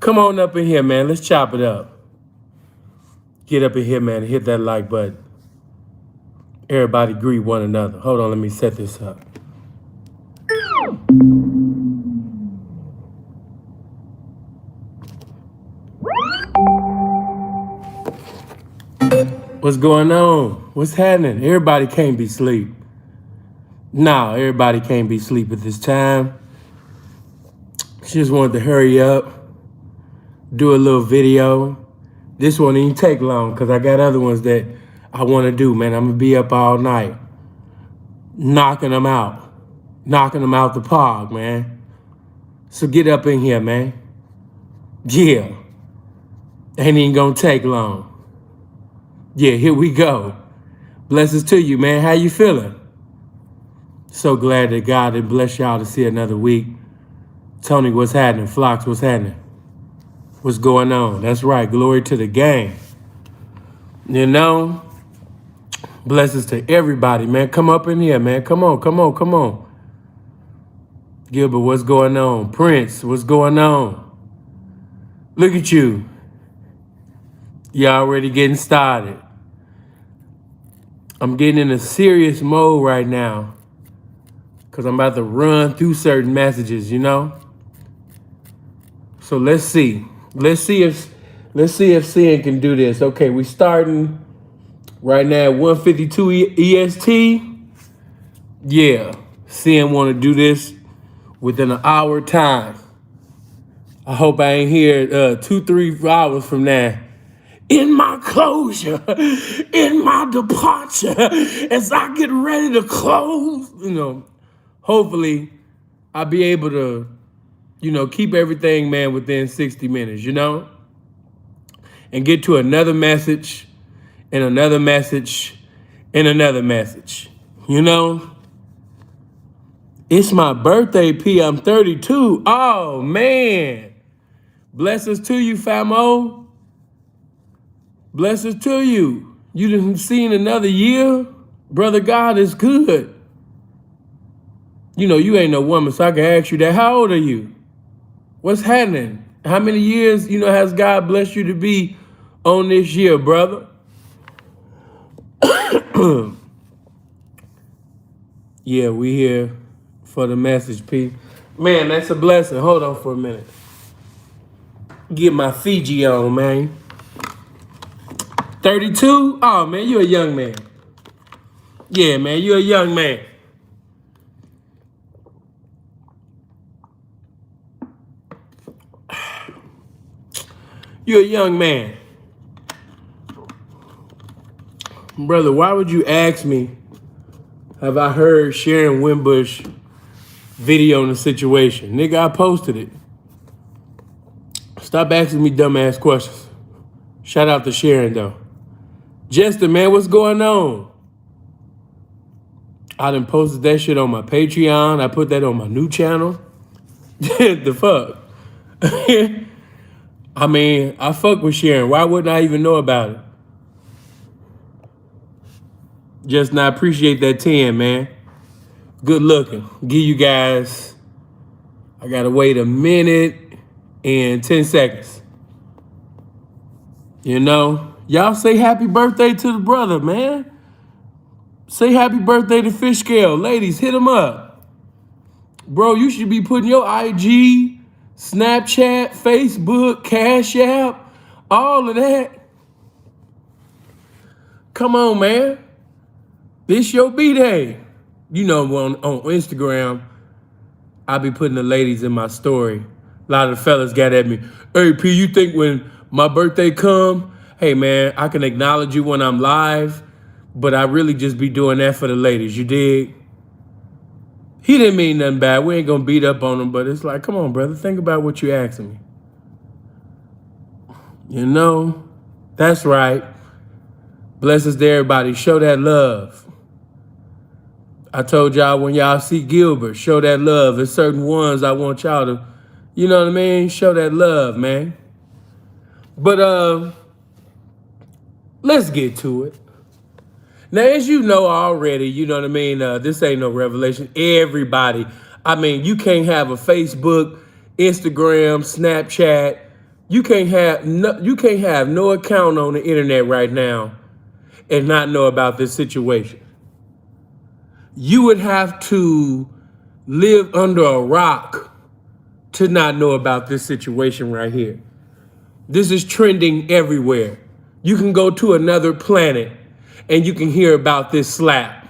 Come on up in here, man. Let's chop it up. Get up in here, man. Hit that like button. Everybody greet one another. Hold on, let me set this up. What's going on? What's happening? Everybody can't be asleep. No, everybody can't be asleep at this time. Just wanted to hurry up, do a little video. This won't even take long because I got other ones that I want to do, man. I'm going to be up all night, knocking them out the park, man. So get up in here, man. Yeah, ain't even going to take long. Yeah, here we go. Blessings to you, man. How you feeling? So glad that God had blessed y'all to see another week. Tony, what's happening? Flox, what's happening? What's going on? That's right. Glory to the game. You know, blessings to everybody, man. Come up in here, man. Come on. Gilbert, what's going on? Prince, what's going on? Look at you. You're already getting started. I'm getting in a serious mode right now because I'm about to run through certain messages, you know? So let's see. Let's see if Sin can do this. Okay, we starting right now at 152 EST. Yeah, Sin want to do this within an hour time. I hope I ain't here 2-3 hours from now. In my closure, in my departure, as I get ready to close, you know, hopefully I'll be able to, you know, keep everything, man, within 60 minutes, you know, and get to another message and another message and another message, you know. It's my birthday, P. I'm 32. Oh, man. Blessings to you, famo. Blessings to you. You done seen another year? Brother, God is good. You know, you ain't no woman, so I can ask you that. How old are you? What's happening? How many years, you know, has God blessed you to be on this year, brother? Yeah, we here for the message, P. Man, that's a blessing. Hold on for a minute. Get my Fiji on, man. 32? Oh, man, you're a young man. Yeah, man, you're a young man. You're a young man. Brother, why would you ask me, have I heard Sharon Wimbush video on the situation? Nigga, I posted it. Stop asking me dumbass questions. Shout out to Sharon, though. Jester, man, what's going on? I done posted that shit on my Patreon. I put that on my new channel. The fuck? I mean, I fuck with Sharon. Why wouldn't I even know about it? Just not appreciate that 10, man. Good looking. Give you guys, I gotta wait a minute and 10 seconds. You know, y'all say happy birthday to the brother, man. Say happy birthday to Fish Scale. Ladies, hit him up. Bro, you should be putting your IG, Snapchat, Facebook, Cash App, all of that. Come on, man. This your B-Day. You know, on Instagram, I be putting the ladies in my story. A lot of the fellas got at me. Hey, P, you think when my birthday come, hey, man, I can acknowledge you when I'm live, but I really just be doing that for the ladies, you dig? He didn't mean nothing bad. We ain't gonna beat up on him, but it's like, come on, brother, think about what you asking me. You know, that's right. Blessings to everybody. Show that love. I told y'all when y'all see Gilbert, show that love. There's certain ones I want y'all to, you know what I mean? Show that love, man. But let's get to it. Now, as you know already, you know what I mean? This ain't no revelation. Everybody, I mean, you can't have a Facebook, Instagram, Snapchat, You can't have no account on the internet right now and not know about this situation. You would have to live under a rock to not know about this situation right here. This is trending everywhere. You can go to another planet and you can hear about this slap.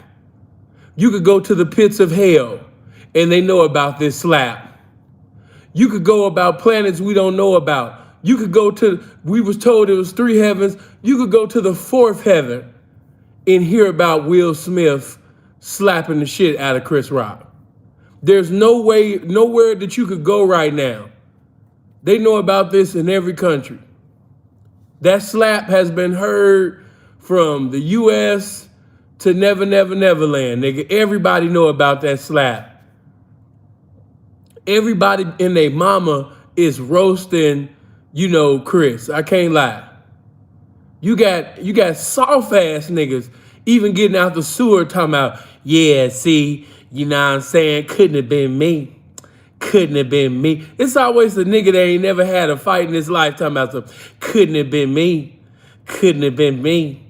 You could go to the pits of hell and they know about this slap. You could go about planets we don't know about. You could go to, we was told it was 3 heavens. You could go to the 4th heaven and hear about Will Smith slapping the shit out of Chris Rock. There's no way, nowhere that you could go right now. They know about this in every country. That slap has been heard from the US to Never Never Neverland, nigga. Everybody know about that slap. Everybody and their mama is roasting, Chris. I can't lie. You got soft ass niggas even getting out the sewer talking about, yeah, see, you know what I'm saying? Couldn't have been me. Couldn't have been me. It's always the nigga that ain't never had a fight in his life talking about some, couldn't have been me. Couldn't have been me.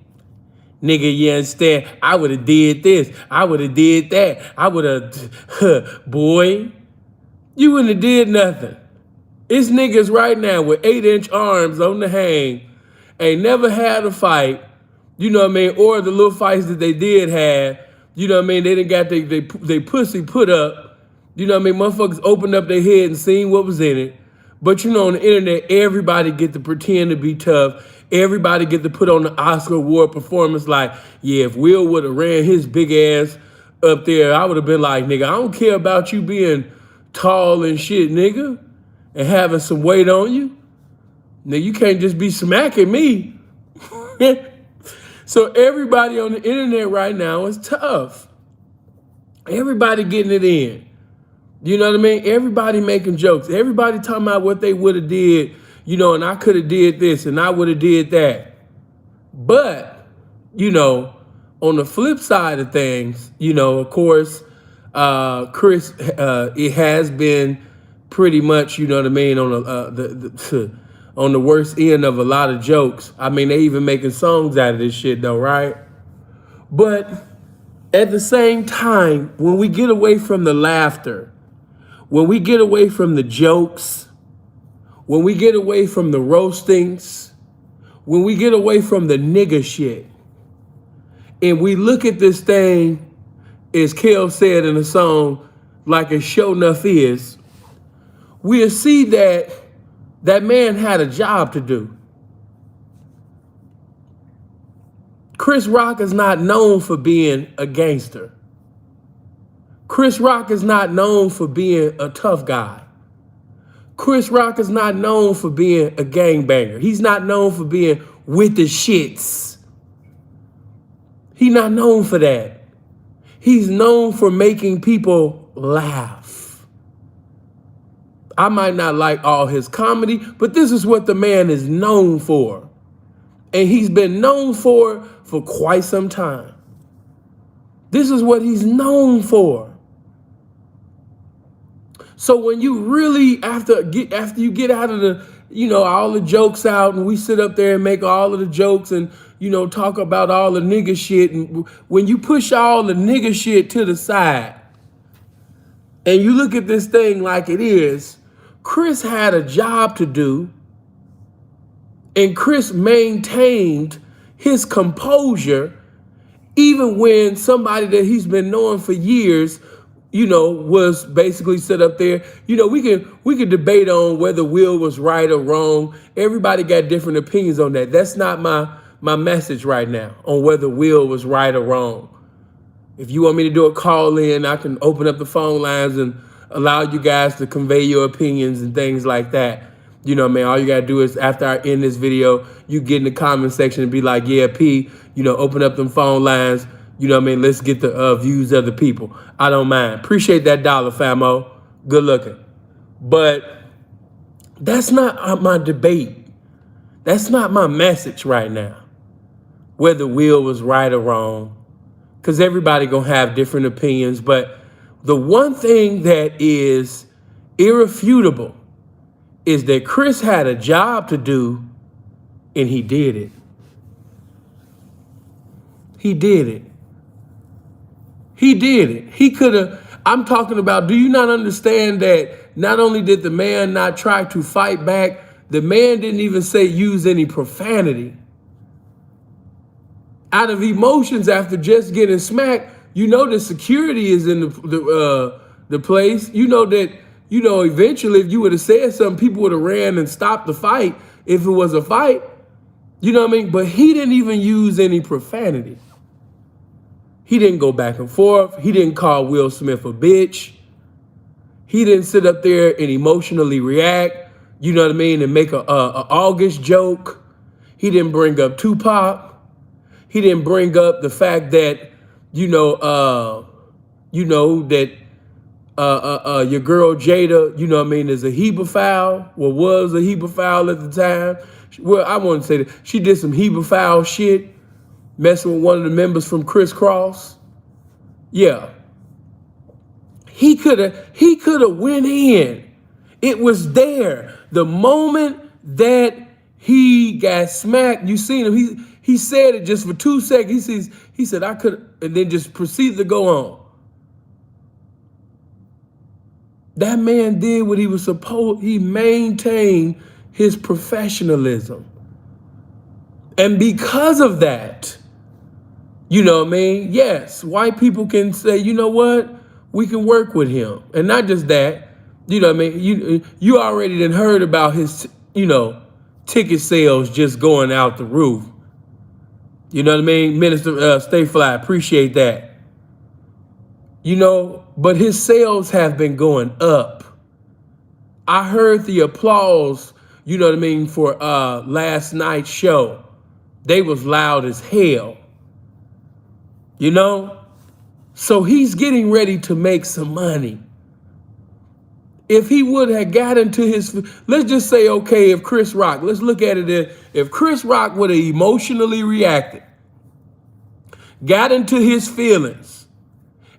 Nigga, you understand? I would have did this. I would have did that. I would have, boy, you wouldn't have did nothing. It's niggas right now with 8-inch arms on the hang, ain't never had a fight, you know what I mean? Or the little fights that they did have, you know what I mean? They didn't got they pussy put up. You know what I mean? Motherfuckers opened up their head and seen what was in it. But on the internet, everybody get to pretend to be tough. Everybody get to put on the Oscar award performance like, yeah, if Will would have ran his big ass up there, I would have been like, nigga, I don't care about you being tall and shit, nigga, and having some weight on you. Nigga, you can't just be smacking me. So everybody on the internet right now is tough. Everybody getting it in. You know what I mean? Everybody making jokes. Everybody talking about what they would have did, and I could have did this and I would have did that. But, on the flip side of things, of course, Chris, it has been pretty much, you know what I mean, on on the worst end of a lot of jokes. I mean, they even making songs out of this shit though, right? But at the same time, when we get away from the laughter, when we get away from the jokes, when we get away from the roastings, when we get away from the nigga shit, and we look at this thing, as Kel said in the song, like it sure enough is, we'll see that that man had a job to do. Chris Rock is not known for being a gangster. Chris Rock is not known for being a tough guy. Chris Rock is not known for being a gangbanger. He's not known for being with the shits. He's not known for that. He's known for making people laugh. I might not like all his comedy, but this is what the man is known for. And he's been known for quite some time. This is what he's known for. So when you really, after you get out of the, all the jokes out and we sit up there and make all of the jokes and, talk about all the nigga shit. And when you push all the nigga shit to the side and you look at this thing like it is, Chris had a job to do and Chris maintained his composure even when somebody that he's been knowing for years was basically set up there. We can debate on whether Will was right or wrong. Everybody got different opinions on that. That's not my message right now on whether Will was right or wrong. If you want me to do a call in, I can open up the phone lines and allow you guys to convey your opinions and things like that. All you gotta do is after I end this video, you get in the comment section and be like, yeah, P, open up them phone lines. Let's get the views of the people. I don't mind. Appreciate that dollar, famo. Good looking. But that's not my debate. That's not my message right now. Whether Will was right or wrong. Because everybody gonna have different opinions. But the one thing that is irrefutable is that Chris had a job to do and he did it. He did it. He did it. He could have, I'm talking about, do you not understand that not only did the man not try to fight back, the man didn't even say use any profanity. Out of emotions after just getting smacked, you know the security is in the place. You know that, you know, eventually if you would have said something, people would have ran and stopped the fight if it was a fight. You know what I mean? But he didn't even use any profanity. He didn't go back and forth. He didn't call Will Smith a bitch. He didn't sit up there and emotionally react, you know what I mean, and make a August joke. He didn't bring up Tupac. He didn't bring up the fact that, that your girl Jada, you know what I mean, is a hebefowl, or was a hebefowl at the time. Well, I wouldn't say that. She did some hebefowl shit, messing with one of the members from Criss Cross. Yeah. He could have went in. It was there. The moment that he got smacked, you seen him, he said it just for 2 seconds. He said, I could, and then just proceeded to go on. That man did what he was supposed, he maintained his professionalism. And because of that, you know what I mean? Yes, white people can say, you know what? We can work with him. And not just that, you know what I mean? You already done heard about his, ticket sales just going out the roof. You know what I mean? Minister Stay Fly, appreciate that. But his sales have been going up. I heard the applause, you know what I mean, for last night's show. They was loud as hell. So he's getting ready to make some money. If he would have got into his, let's just say, okay, if Chris Rock, let's look at it, if Chris Rock would have emotionally reacted, got into his feelings,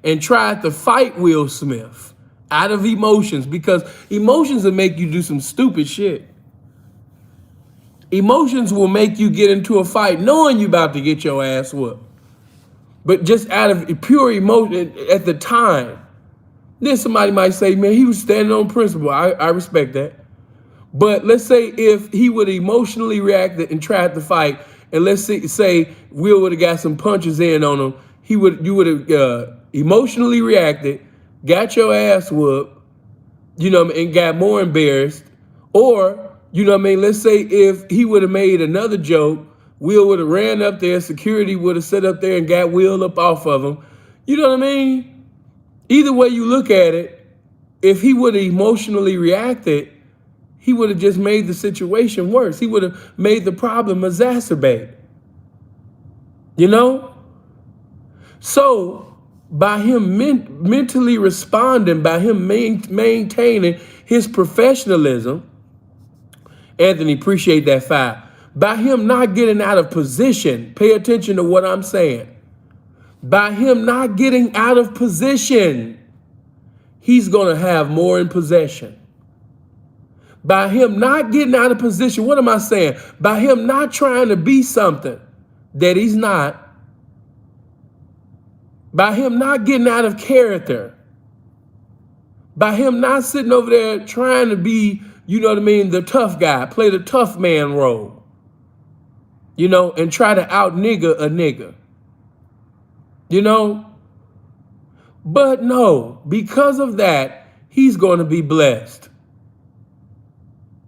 and tried to fight Will Smith out of emotions, because emotions will make you do some stupid shit. Emotions will make you get into a fight knowing you about to get your ass whooped. But just out of pure emotion at the time. Then somebody might say, man, he was standing on principle. I respect that. But let's say if he would have emotionally reacted and tried to fight, and let's say Will would have got some punches in on him, you would have emotionally reacted, got your ass whooped, and got more embarrassed. Or, let's say if he would have made another joke, Will would have ran up there, security would have set up there and got Will up off of him. You know what I mean? Either way you look at it, if he would have emotionally reacted, he would have just made the situation worse. He would have made the problem exacerbate. So by him mentally responding, by him maintaining his professionalism, Anthony, appreciate that fire. By him not getting out of position, pay attention to what I'm saying. By him not getting out of position, he's going to have more in possession. By him not getting out of position, what am I saying? By him not trying to be something that he's not. By him not getting out of character. By him not sitting over there trying to be, the tough guy, play the tough man role. And try to out nigga a nigga. But no, because of that, he's going to be blessed.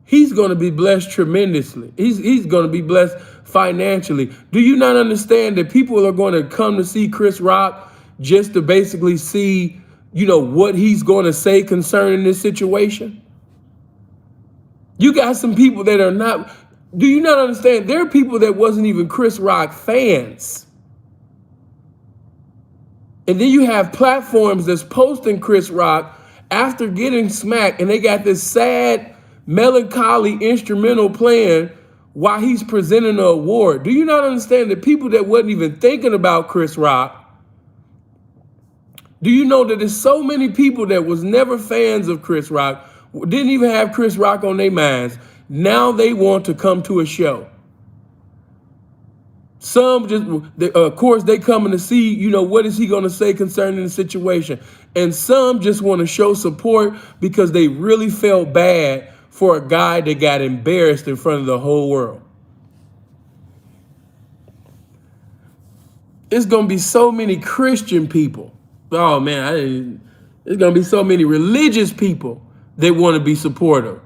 He's going to be blessed tremendously. He's going to be blessed financially. Do you not understand that people are going to come to see Chris Rock just to basically see, what he's going to say concerning this situation? You got some people that are not, do you not understand? There are people that wasn't even Chris Rock fans. And then you have platforms that's posting Chris Rock after getting smacked, and they got this sad, melancholy instrumental playing while he's presenting an award. Do you not understand that people that wasn't even thinking about Chris Rock, do you know that there's so many people that was never fans of Chris Rock didn't even have Chris Rock on their minds. Now they want to come to a show. Some just, of course, they coming to see, what is he going to say concerning the situation. And some just want to show support because they really felt bad for a guy that got embarrassed in front of the whole world. It's going to be so many Christian people. Oh, man, there's going to be so many religious people that want to be supportive.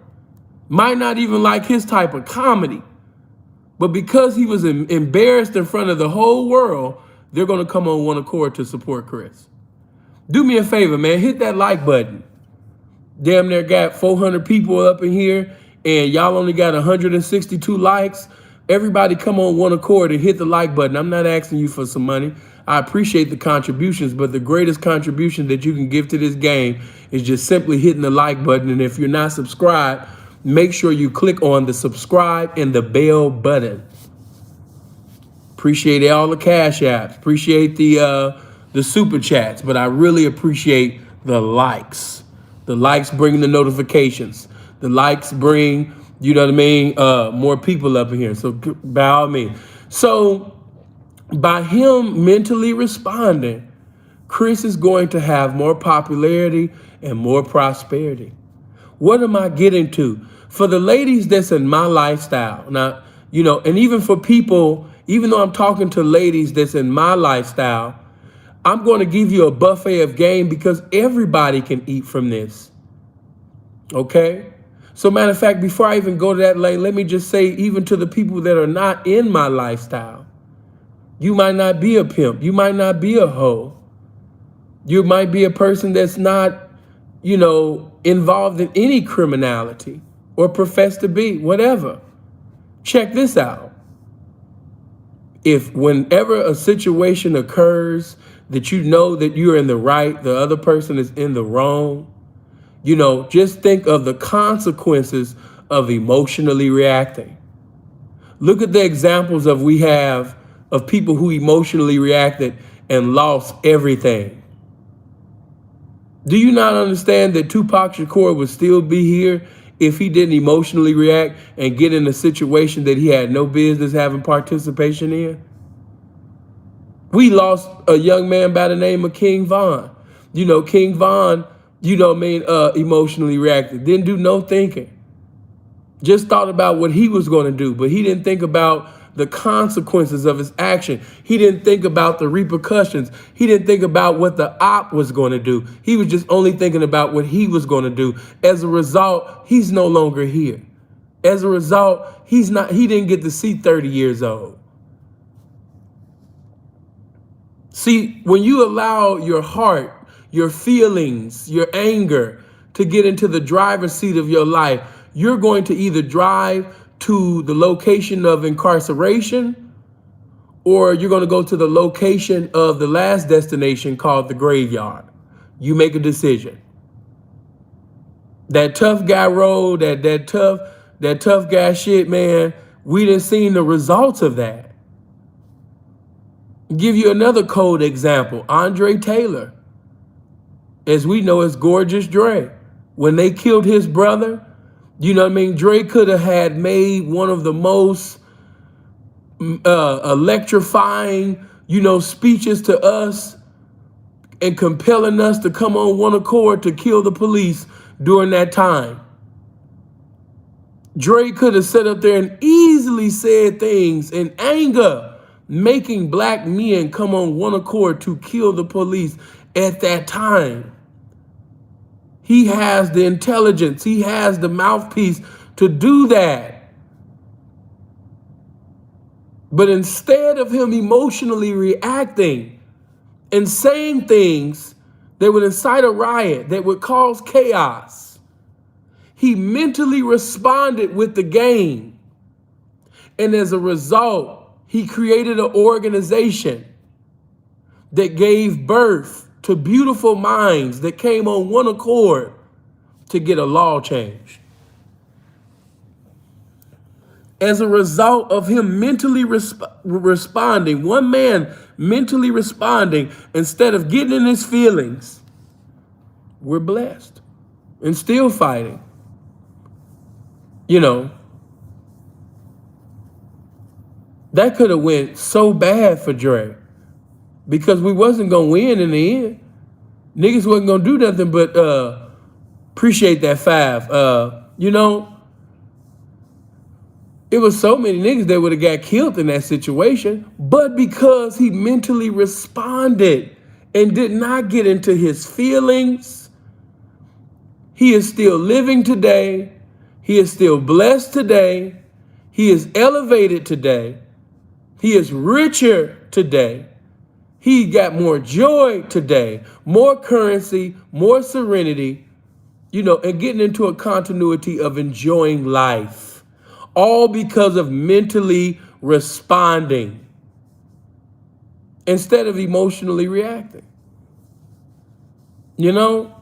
Might not even like his type of comedy. But because he was embarrassed in front of the whole world, they're going to come on one accord to support Chris. Do me a favor, man. Hit that like button. Damn near got 400 people up in here, and y'all only got 162 likes. Everybody come on one accord and hit the like button. I'm not asking you for some money. I appreciate the contributions, but the greatest contribution that you can give to this game is just simply hitting the like button. And if you're not subscribed, make sure you click on the subscribe and the bell button. Appreciate all the cash apps. Appreciate the super chats, but I really appreciate the likes. The likes bring the notifications. The likes bring, more people up in here. So by all means. So by him mentally responding, Chris is going to have more popularity and more prosperity. What am I getting to? For the ladies that's in my lifestyle, now, and even for people, even though I'm talking to ladies that's in my lifestyle, I'm going to give you a buffet of game because everybody can eat from this. Okay? So matter of fact, before I even go to that lane, let me just say, even to the people that are not in my lifestyle, you might not be a pimp. You might not be a hoe. You might be a person that's not, involved in any criminality or profess to be, whatever. Check this out. If whenever a situation occurs that you know that you're in the right, the other person is in the wrong, just think of the consequences of emotionally reacting. Look at the examples we have of people who emotionally reacted and lost everything. Do you not understand that Tupac Shakur would still be here if he didn't emotionally react and get in a situation that he had no business having participation in? We lost a young man by the name of King Von. King Von, emotionally reacted. Didn't do no thinking. Just thought about what he was going to do, but he didn't think about the consequences of his action. He didn't think about the repercussions. He didn't think about what the op was going to do. He was just only thinking about what he was going to do. As a result, he's no longer here. As a result, he didn't get to see 30 years old. See, when you allow your heart, your feelings, your anger to get into the driver's seat of your life, you're going to either drive to the location of incarceration, or you're going to go to the location of the last destination called the graveyard. You make a decision. That tough guy road, that tough guy shit, man, we done seen the results of that. Give you another cold example. Andre Taylor, as we know, is Gorgeous Dre. When they killed his brother, Dre could have had made one of the most electrifying, speeches to us and compelling us to come on one accord to kill the police during that time. Dre could have sat up there and easily said things in anger, making black men come on one accord to kill the police at that time. He has the intelligence. He has the mouthpiece to do that. But instead of him emotionally reacting and saying things that would incite a riot, that would cause chaos, he mentally responded with the game. And as a result, he created an organization that gave birth to beautiful minds that came on one accord to get a law changed. As a result of him mentally responding, one man mentally responding, instead of getting in his feelings, we're blessed and still fighting. You know, that could have went so bad for Dre because we wasn't gonna win in the end. Niggas wasn't gonna do nothing but appreciate that 5. You know, it was so many niggas that would have got killed in that situation, but because he mentally responded and did not get into his feelings, he is still living today. He is still blessed today. He is elevated today. He is richer today. He got more joy today, more currency, more serenity, you know, and getting into a continuity of enjoying life, all because of mentally responding instead of emotionally reacting. You know,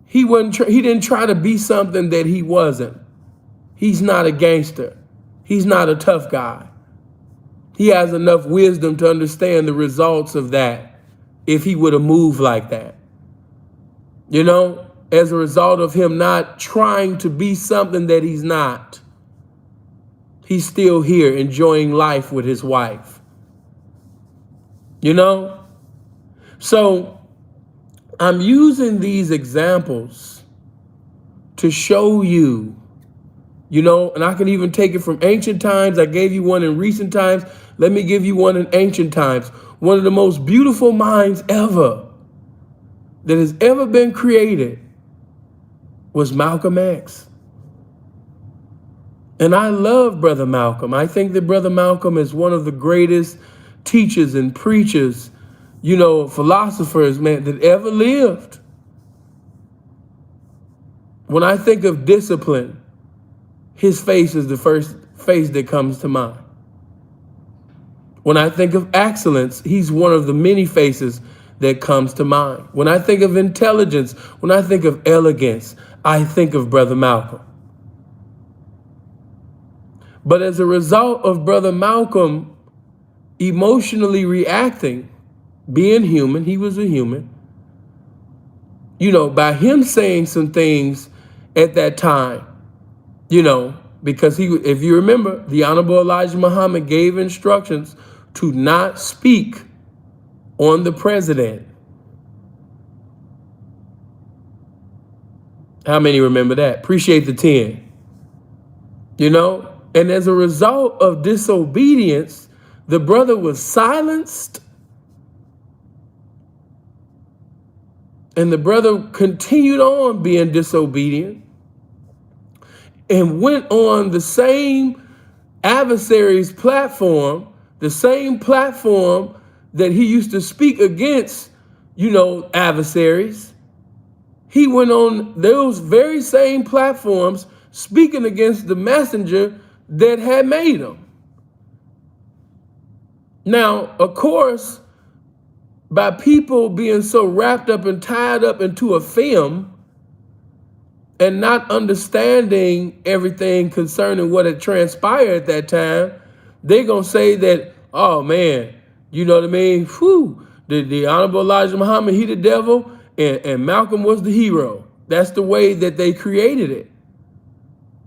he didn't try to be something that he wasn't. He's not a gangster. He's not a tough guy. He has enough wisdom to understand the results of that if he would have moved like that. You know, as a result of him not trying to be something that he's not, he's still here enjoying life with his wife. You know? So I'm using these examples to show you, you know, and I can even take it from ancient times. I gave you one in recent times. Let me give you one in ancient times. One of the most beautiful minds ever that has ever been created was Malcolm X. And I love Brother Malcolm. I think that Brother Malcolm is one of the greatest teachers and preachers, you know, philosophers, man, that ever lived. When I think of discipline, his face is the first face that comes to mind. When I think of excellence, he's one of the many faces that comes to mind. When I think of intelligence, when I think of elegance, I think of Brother Malcolm. But as a result of Brother Malcolm emotionally reacting, being human, he was a human, you know, by him saying some things at that time, you know, because if you remember, the Honorable Elijah Muhammad gave instructions to not speak on the president. How many remember that? Appreciate the 10. You know, and as a result of disobedience, the brother was silenced, and the brother continued on being disobedient and went on the same adversary's platform, the same platform that he used to speak against, you know, adversaries. He went on those very same platforms speaking against the messenger that had made him. Now, of course, by people being so wrapped up and tied up into a film and not understanding everything concerning what had transpired at that time, they're going to say that, oh man, you know what I mean? Whew, the Honorable Elijah Muhammad, he the devil, and Malcolm was the hero. That's the way that they created it,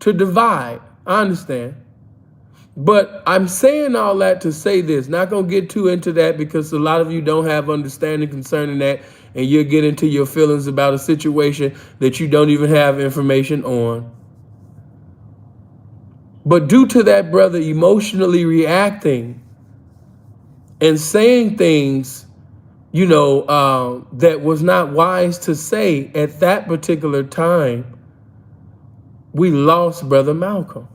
to divide. I understand. But I'm saying all that to say this, not going to get too into that because a lot of you don't have understanding concerning that, and you'll get into your feelings about a situation that you don't even have information on. But due to that brother emotionally reacting and saying things, you know, that was not wise to say at that particular time, we lost Brother Malcolm.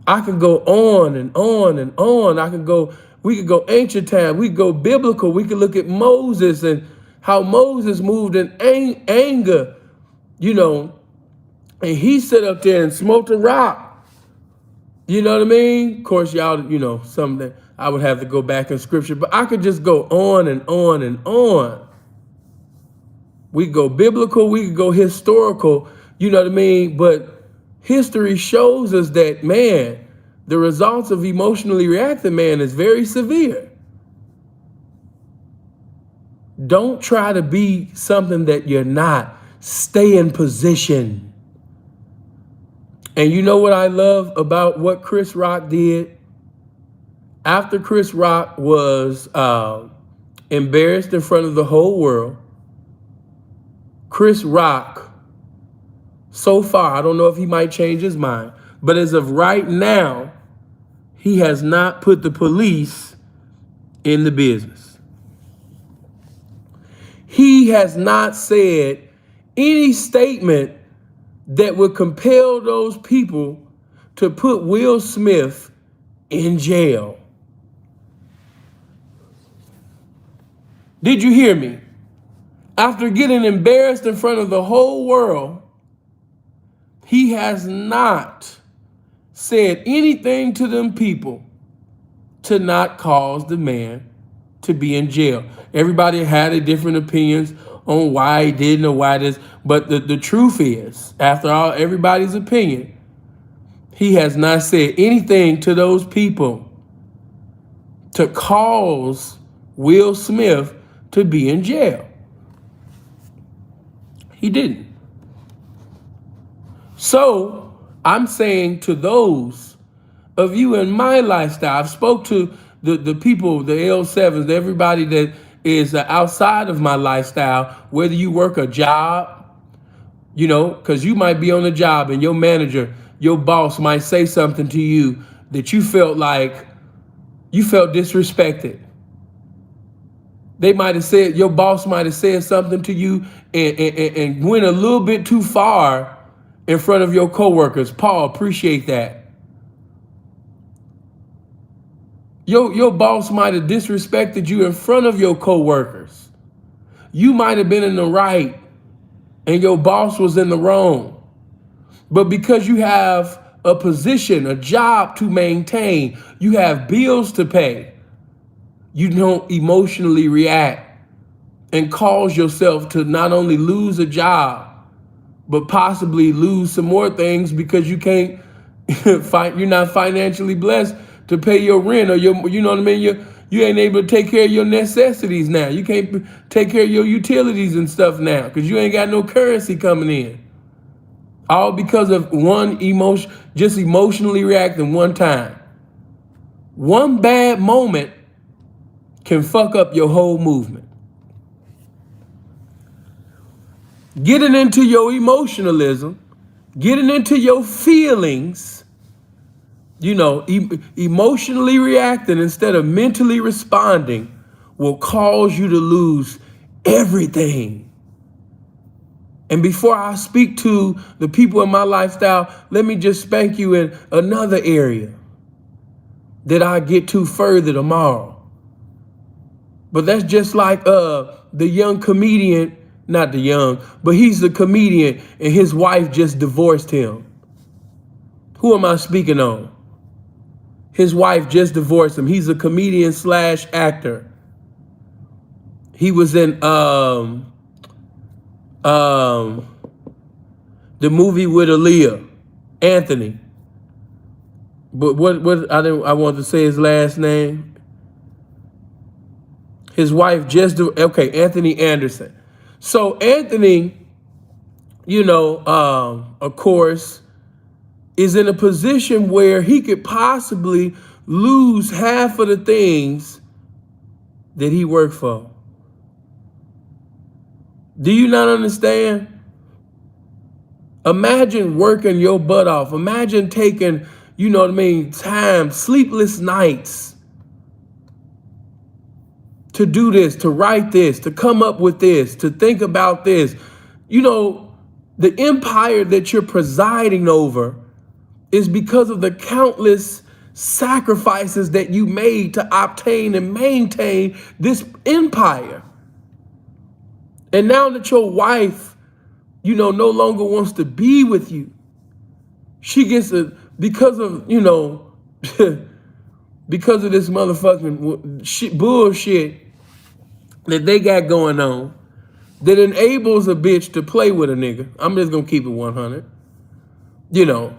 I can go on and on and on. We could go ancient time. We could go biblical. We could look at Moses and how Moses moved in anger, you know, and he sat up there and smoked a rock. You know what I mean? Of course, y'all, you know, something I would have to go back in scripture, but I could just go on and on and on. We could go biblical. We could go historical. You know what I mean? But history shows us that, man, the results of emotionally reacting, man, is very severe. Don't try to be something that you're not. Stay in position. And you know what I love about what Chris Rock did? After Chris Rock was embarrassed in front of the whole world, Chris Rock, so far, I don't know if he might change his mind, but as of right now, he has not put the police in the business. He has not said any statement that would compel those people to put Will Smith in jail. Did you hear me? After getting embarrassed in front of the whole world, he has not said anything to them people to not cause the man to be in jail. Everybody had a different opinions on why he didn't or why this, but the truth is, after all everybody's opinion, he has not said anything to those people to cause Will Smith to be in jail. He didn't. So I'm saying to those of you in my lifestyle, I've spoke to the people, the L7s, everybody that is outside of my lifestyle, whether you work a job, you know, because you might be on a job and your manager, your boss might say something to you that you felt disrespected. They might have said, your boss might have said something to you and went a little bit too far in front of your coworkers. Paul, appreciate that. Your boss might have disrespected you in front of your coworkers. You might have been in the right and your boss was in the wrong. But because you have a position, a job to maintain, you have bills to pay, you don't emotionally react and cause yourself to not only lose a job, but possibly lose some more things because you can't you're not financially blessed to pay your rent or you know what I mean? You ain't able to take care of your necessities now. You can't take care of your utilities and stuff now because you ain't got no currency coming in. All because of one emotion, just emotionally reacting one time. One bad moment can fuck up your whole movement. Getting into your emotionalism, getting into your feelings, you know, emotionally reacting instead of mentally responding will cause you to lose everything. And before I speak to the people in my lifestyle, let me just spank you in another area that I get to further tomorrow. But that's just like the young comedian, not the young, but he's the comedian and his wife just divorced him. Who am I speaking on? His wife just divorced him. He's a comedian / actor. He was in the movie with Aaliyah, Anthony. But what I wanted to say his last name. His wife just Anthony Anderson. So Anthony, you know, of course, is in a position where he could possibly lose half of the things that he worked for. Do you not understand? Imagine working your butt off. Imagine taking, you know what I mean, time, sleepless nights to do this, to write this, to come up with this, to think about this. You know, the empire that you're presiding over is because of the countless sacrifices that you made to obtain and maintain this empire. And now that your wife, you know, no longer wants to be with you, she gets because of, you know, because of this motherfucking bullshit that they got going on that enables a bitch to play with a nigga. I'm just gonna keep it 100. You know,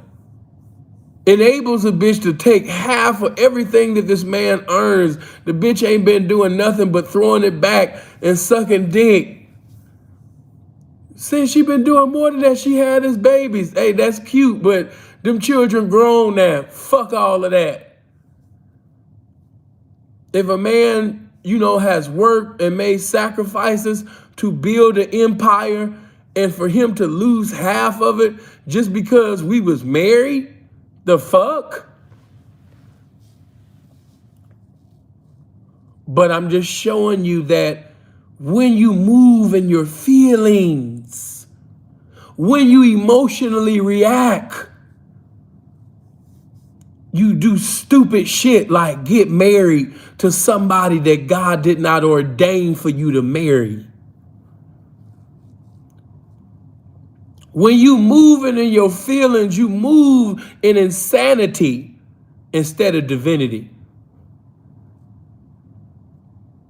enables a bitch to take half of everything that this man earns. The bitch ain't been doing nothing but throwing it back and sucking dick. Since she been doing more than that, she had his babies. Hey, that's cute, but Them children grown now. Fuck all of that. If a man, has worked and made sacrifices to build an empire, and for him to lose half of it just because we was married, the fuck? But I'm just showing you that when you move in your feelings, when you emotionally react, you do stupid shit like get married to somebody that God did not ordain for you to marry. When you moving in your feelings, you move in insanity instead of divinity.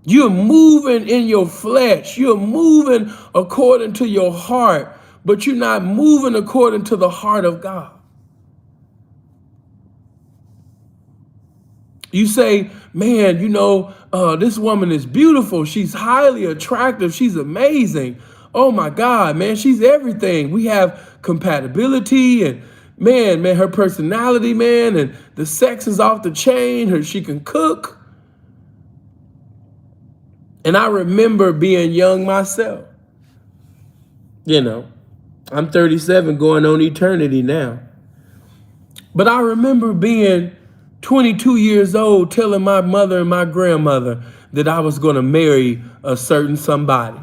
You're moving in your flesh. You're moving according to your heart, but you're not moving according to the heart of God. You say, man, this woman is beautiful. She's highly attractive. She's amazing. Oh my God, man, she's everything. We have compatibility and man, her personality, man, and the sex is off the chain. She can cook. And I remember being young myself. I'm 37 going on eternity now. But I remember being 22 years old telling my mother and my grandmother that I was going to marry a certain somebody.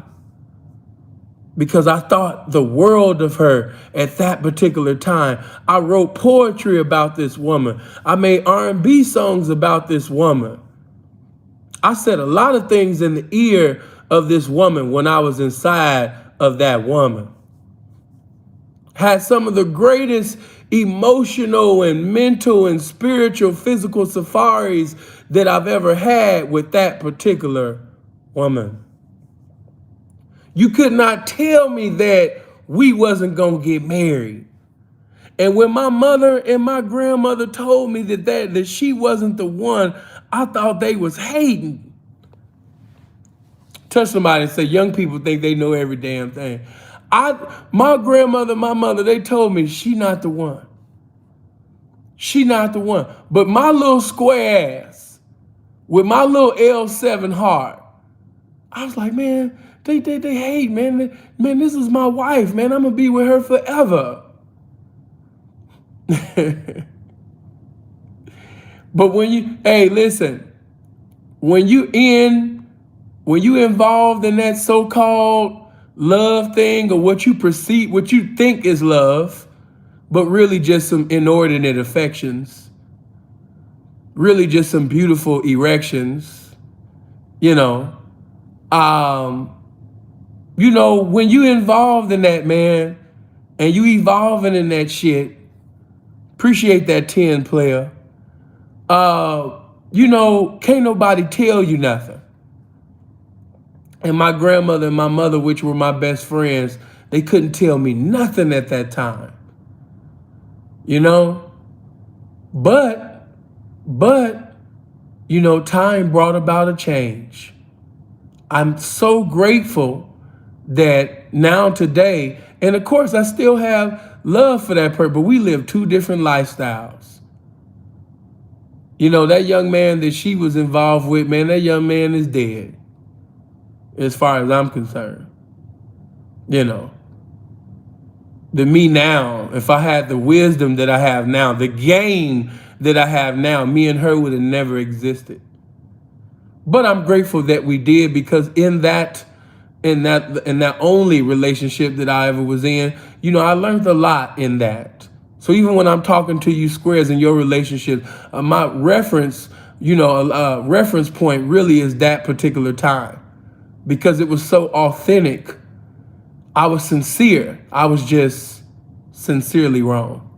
Because I thought the world of her at that particular time. I wrote poetry about this woman. I made R&B songs about this woman. I said a lot of things in the ear of this woman when I was inside of that woman. Had some of the greatest emotional and mental and spiritual physical safaris that I've ever had with that particular woman. You could not tell me that we wasn't gonna get married. And when my mother and my grandmother told me that she wasn't the one, I thought they was hating. Touch somebody and say, young people think they know every damn thing. My grandmother, my mother, they told me she not the one. She not the one. But my little square ass with my little L7 heart, I was like, man, they hate, man. Man, this is my wife, man. I'm gonna be with her forever. But when you involved in that so-called love thing, or what you think is love, but really just some inordinate affections, really just some beautiful erections, when you involved in that, man, and you evolving in that shit, appreciate that 10 player. Can't nobody tell you nothing. And my grandmother and my mother, which were my best friends, they couldn't tell me nothing at that time. But, time brought about a change. I'm so grateful that now today, and of course I still have love for that person, but we live two different lifestyles. That young man that she was involved with, man, that young man is dead. As far as I'm concerned. The me now, if I had the wisdom that I have now, the game that I have now, me and her would have never existed. But I'm grateful that we did, because in that only relationship that I ever was in, I learned a lot in that. So even when I'm talking to you squares in your relationship, my reference, reference point really is that particular time, because it was so authentic. I was sincere. I was just sincerely wrong,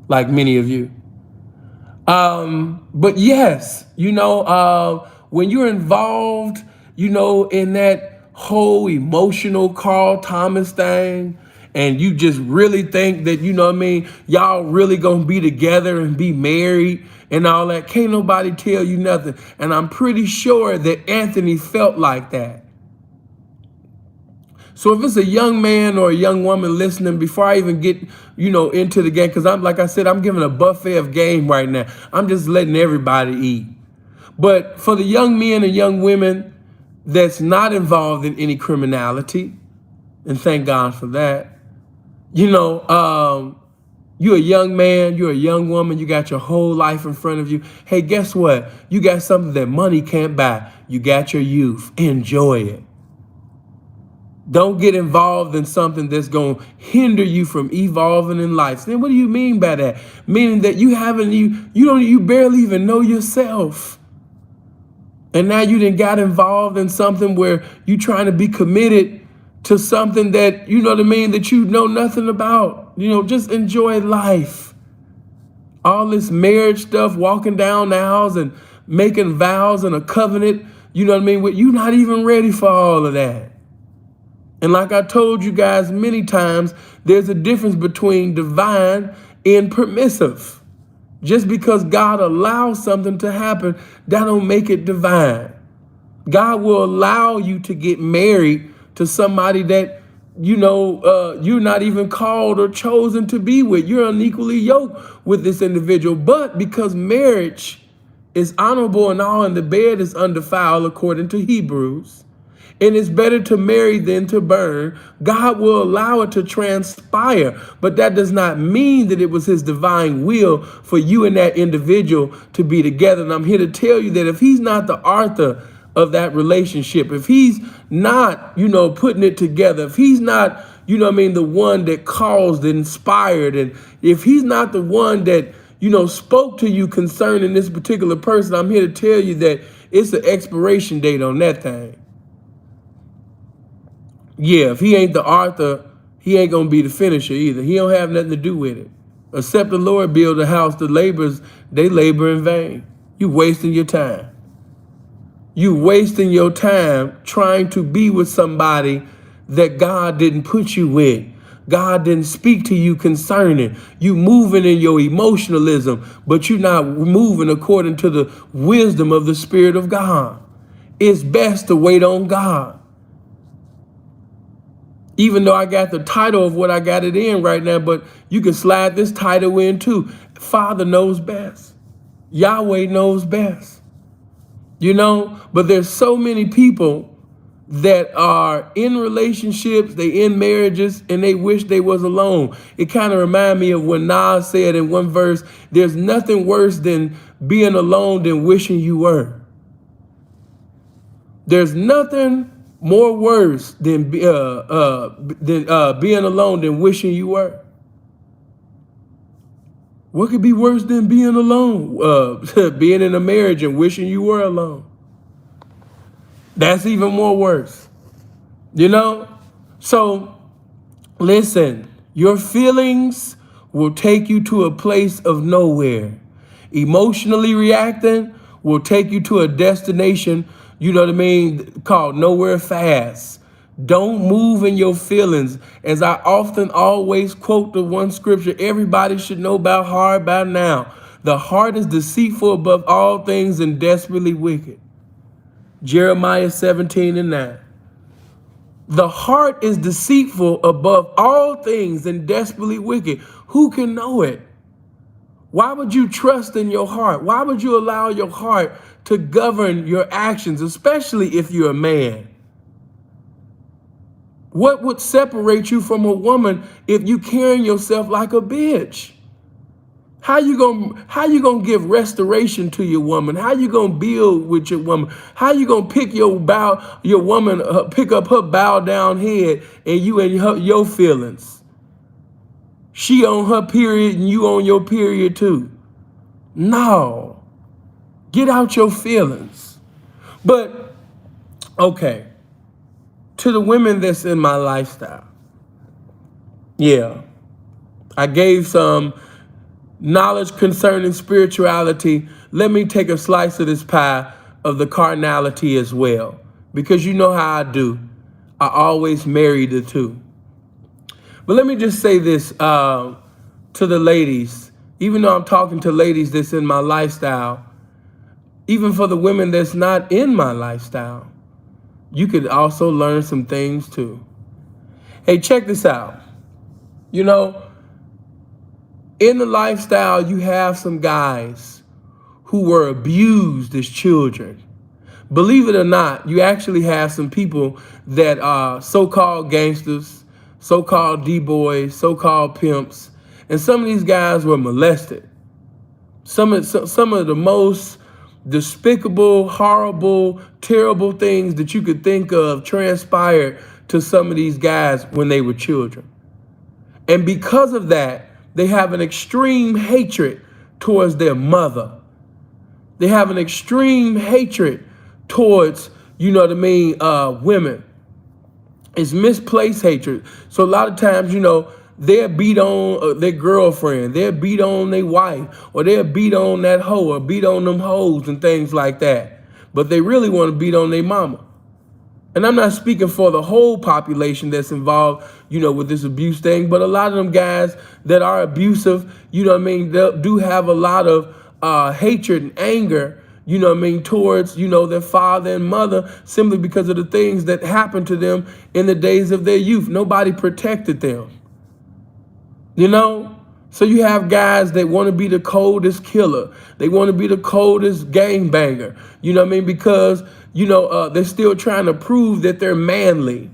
like many of you. But yes, when you're involved, in that whole emotional Carl Thomas thing, and you just really think that, y'all really gonna be together and be married and all that, can't nobody tell you nothing. And I'm pretty sure that Anthony felt like that. So if it's a young man or a young woman listening, before I even get, into the game, because like I said, I'm giving a buffet of game right now. I'm just letting everybody eat. But for the young men and young women that's not involved in any criminality, and thank God for that, you're a young man, you're a young woman, you got your whole life in front of you. Hey, guess what? You got something that money can't buy. You got your youth. Enjoy it. Don't get involved in something that's going to hinder you from evolving in life. Then what do you mean by that? Meaning that you barely even know yourself. And now you done got involved in something where you trying to be committed to something that, that you know nothing about. Just enjoy life. All this marriage stuff, walking down the aisles and making vows and a covenant, you're not even ready for all of that. And like I told you guys many times, there's a difference between divine and permissive. Just because God allows something to happen, that don't make it divine. God will allow you to get married to somebody that, you're not even called or chosen to be with. You're unequally yoked with this individual. But because marriage is honorable and all, and the bed is undefiled, according to Hebrews, and it's better to marry than to burn, God will allow it to transpire. But that does not mean that it was his divine will for you and that individual to be together. And I'm here to tell you that if he's not the author of that relationship, if he's not, putting it together, if he's not, the one that caused, inspired, and if he's not the one that, spoke to you concerning this particular person, I'm here to tell you that it's an expiration date on that thing. Yeah, if he ain't the author, he ain't going to be the finisher either. He don't have nothing to do with it. Except the Lord build a house, the laborers, they labor in vain. You wasting your time. You wasting your time trying to be with somebody that God didn't put you with. God didn't speak to you concerning. You moving in your emotionalism, but you're not moving according to the wisdom of the Spirit of God. It's best to wait on God. Even though I got the title of what I got it in right now, but you can slide this title in too. Father knows best. Yahweh knows best. But there's so many people that are in relationships, they in marriages, and they wish they was alone. It kind of reminds me of when Nas said in one verse, there's nothing worse than being alone than wishing you were. There's nothing more worse than being alone than wishing you were. What could be worse than being alone? Being in a marriage and wishing you were alone. That's even more worse. So listen, your feelings will take you to a place of nowhere. Emotionally reacting will take you to a destination, called nowhere fast. Don't move in your feelings. As I often always quote the one scripture everybody should know about heart by now. The heart is deceitful above all things and desperately wicked. Jeremiah 17:9. The heart is deceitful above all things and desperately wicked. Who can know it? Why would you trust in your heart? Why would you allow your heart to govern your actions, especially if you're a man? What would separate you from a woman if you carrying yourself like a bitch? How you gonna give restoration to your woman? How you gonna build with your woman? How you gonna pick pick up her bow down head and you and your feelings? She on her period and you on your period too. No. Get out your feelings. But, okay. To the women that's in my lifestyle. Yeah. I gave some knowledge concerning spirituality. Let me take a slice of this pie of the carnality as well. Because you know how I do. I always marry the two. But let me just say this to the ladies, even though I'm talking to ladies that's in my lifestyle, even for the women that's not in my lifestyle, you could also learn some things too. Hey, check this out. You know, in the lifestyle, you have some guys who were abused as children. Believe it or not, you actually have some people that are so-called gangsters, so-called D-boys, so-called pimps, and some of these guys were molested. Some of the most despicable, horrible, terrible things that you could think of transpired to some of these guys when they were children. And because of that, they have an extreme hatred towards their mother. They have an extreme hatred towards, you know what I mean, women. It's misplaced hatred. So a lot of times, you know, they'll beat on their girlfriend, they'll beat on their wife, or they'll beat on that hoe, or beat on them hoes and things like that. But they really want to beat on their mama. And I'm not speaking for the whole population that's involved, you know, with this abuse thing, but a lot of them guys that are abusive, you know what I mean, they do have a lot of hatred and anger, you know what I mean, towards, you know, their father and mother, simply because of the things that happened to them in the days of their youth. Nobody protected them, you know? So you have guys that want to be the coldest killer. They want to be the coldest gangbanger, you know what I mean? Because, you know, they're still trying to prove that they're manly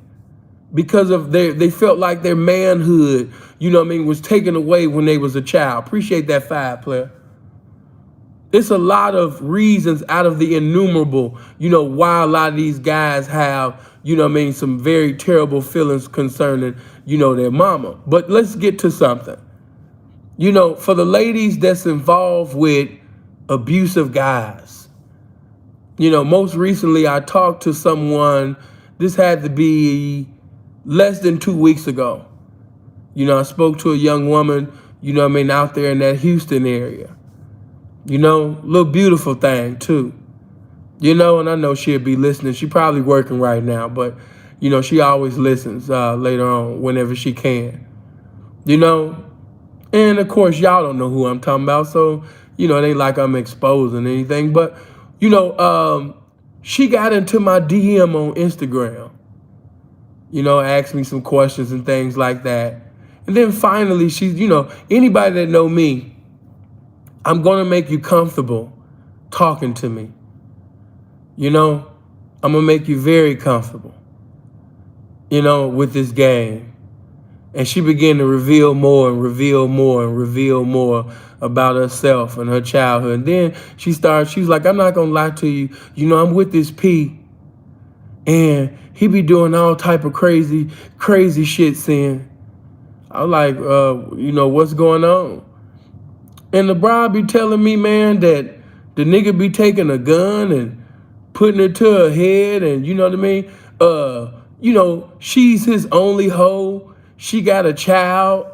because of they felt like their manhood, you know what I mean, was taken away when they was a child. Appreciate that 5, player. It's a lot of reasons out of the innumerable, you know, why a lot of these guys have, you know what I mean, some very terrible feelings concerning, you know, their mama. But let's get to something. You know, for the ladies that's involved with abusive guys, you know, most recently I talked to someone, this had to be less than 2 weeks ago. You know, I spoke to a young woman, you know what I mean, out there in that Houston area. You know, little beautiful thing too. You know, and I know she'll be listening. She probably working right now, but, you know, she always listens later on whenever she can. You know, and of course, y'all don't know who I'm talking about, so, you know, it ain't like I'm exposing anything. But, you know, she got into my DM on Instagram, you know, asked me some questions and things like that. And then finally, she's, you know, anybody that know me, I'm going to make you comfortable talking to me. You know, I'm going to make you very comfortable, you know, with this game. And she began to reveal more and reveal more and reveal more about herself and her childhood. And then she's like, I'm not going to lie to you. You know, I'm with this P, and he be doing all type of crazy shit, Sin. I was like, you know, what's going on? And the bride be telling me, man, that the nigga be taking a gun and putting it to her head, and you know what I mean? You know, she's his only hoe. She got a child,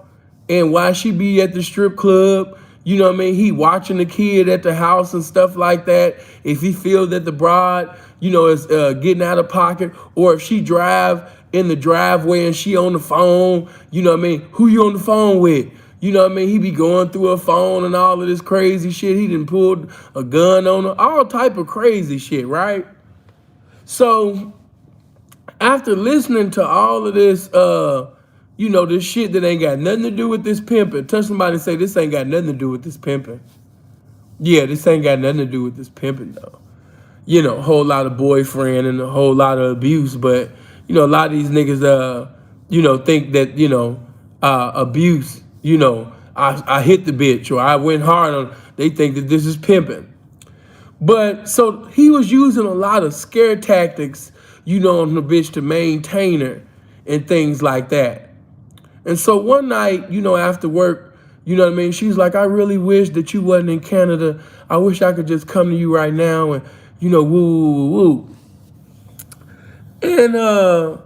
and while she be at the strip club, you know what I mean, he watching the kid at the house and stuff like that. If he feels that the bride, you know, is getting out of pocket, or if she drive in the driveway and she on the phone, you know what I mean, who you on the phone with? You know what I mean? He be going through her phone and all of this crazy shit. He done pulled a gun on her, all type of crazy shit, right? So after listening to all of this, you know, this shit that ain't got nothing to do with this pimping. Touch somebody and say, this ain't got nothing to do with this pimping. Yeah, this ain't got nothing to do with this pimping, though. You know, a whole lot of boyfriend and a whole lot of abuse. But, you know, a lot of these niggas, you know, think that, you know, abuse, you know, I hit the bitch or I went hard on, they think that this is pimping. But, so he was using a lot of scare tactics, you know, on the bitch to maintain her and things like that. And so one night, you know, after work, you know what I mean, she's like, I really wish that you wasn't in Canada. I wish I could just come to you right now and, you know, woo. And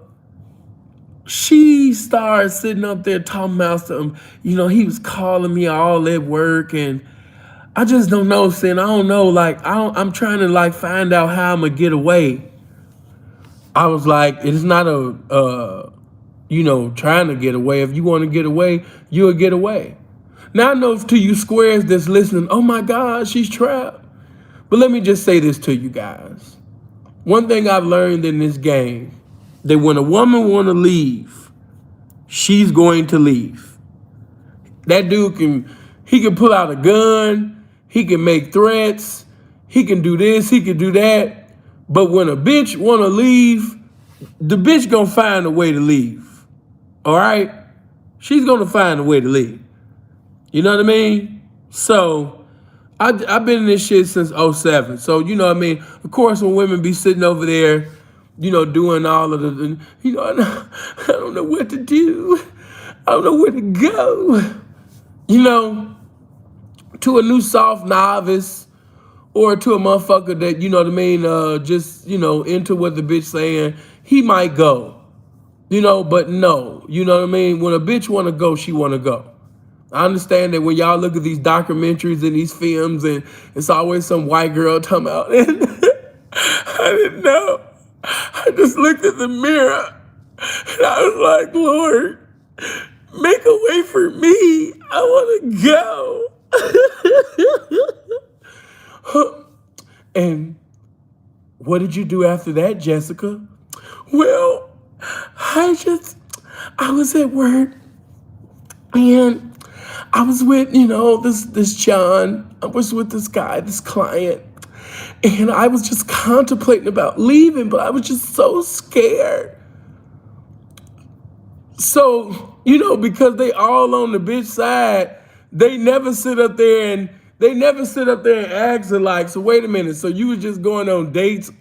she started sitting up there talking about something. You know, he was calling me all at work, and I just don't know, Sin. I don't know, like, I'm trying to, like, find out how I'm going to get away. I was like, it's not you know, trying to get away. If you want to get away, you'll get away. Now I know to you squares that's listening, oh my God, she's trapped. But let me just say this to you guys. One thing I've learned in this game, that when a woman want to leave, she's going to leave. That dude he can pull out a gun, he can make threats, he can do this, he can do that. But when a bitch wanna leave, the bitch gonna find a way to leave. All right? She's gonna find a way to leave. You know what I mean? So I've been in this shit since '07. So you know what I mean? Of course, when women be sitting over there, you know, doing all of the, you know, I don't know what to do. I don't know where to go. You know, to a new soft novice or to a motherfucker that, you know what I mean, just, you know, into what the bitch saying, he might go. You know, but no. You know what I mean? When a bitch want to go, she want to go. I understand that when y'all look at these documentaries and these films and it's always some white girl talking about it. I didn't know. I just looked at the mirror and I was like, Lord, make a way for me. I want to go. And what did you do after that, Jessica? Well, I was at work and I was with, you know, this John. I was with this guy, this client. And I was just contemplating about leaving, but I was just so scared. So, you know, because they all on the bitch side, they never sit up there and ask her like, so wait a minute, so you was just going on dates,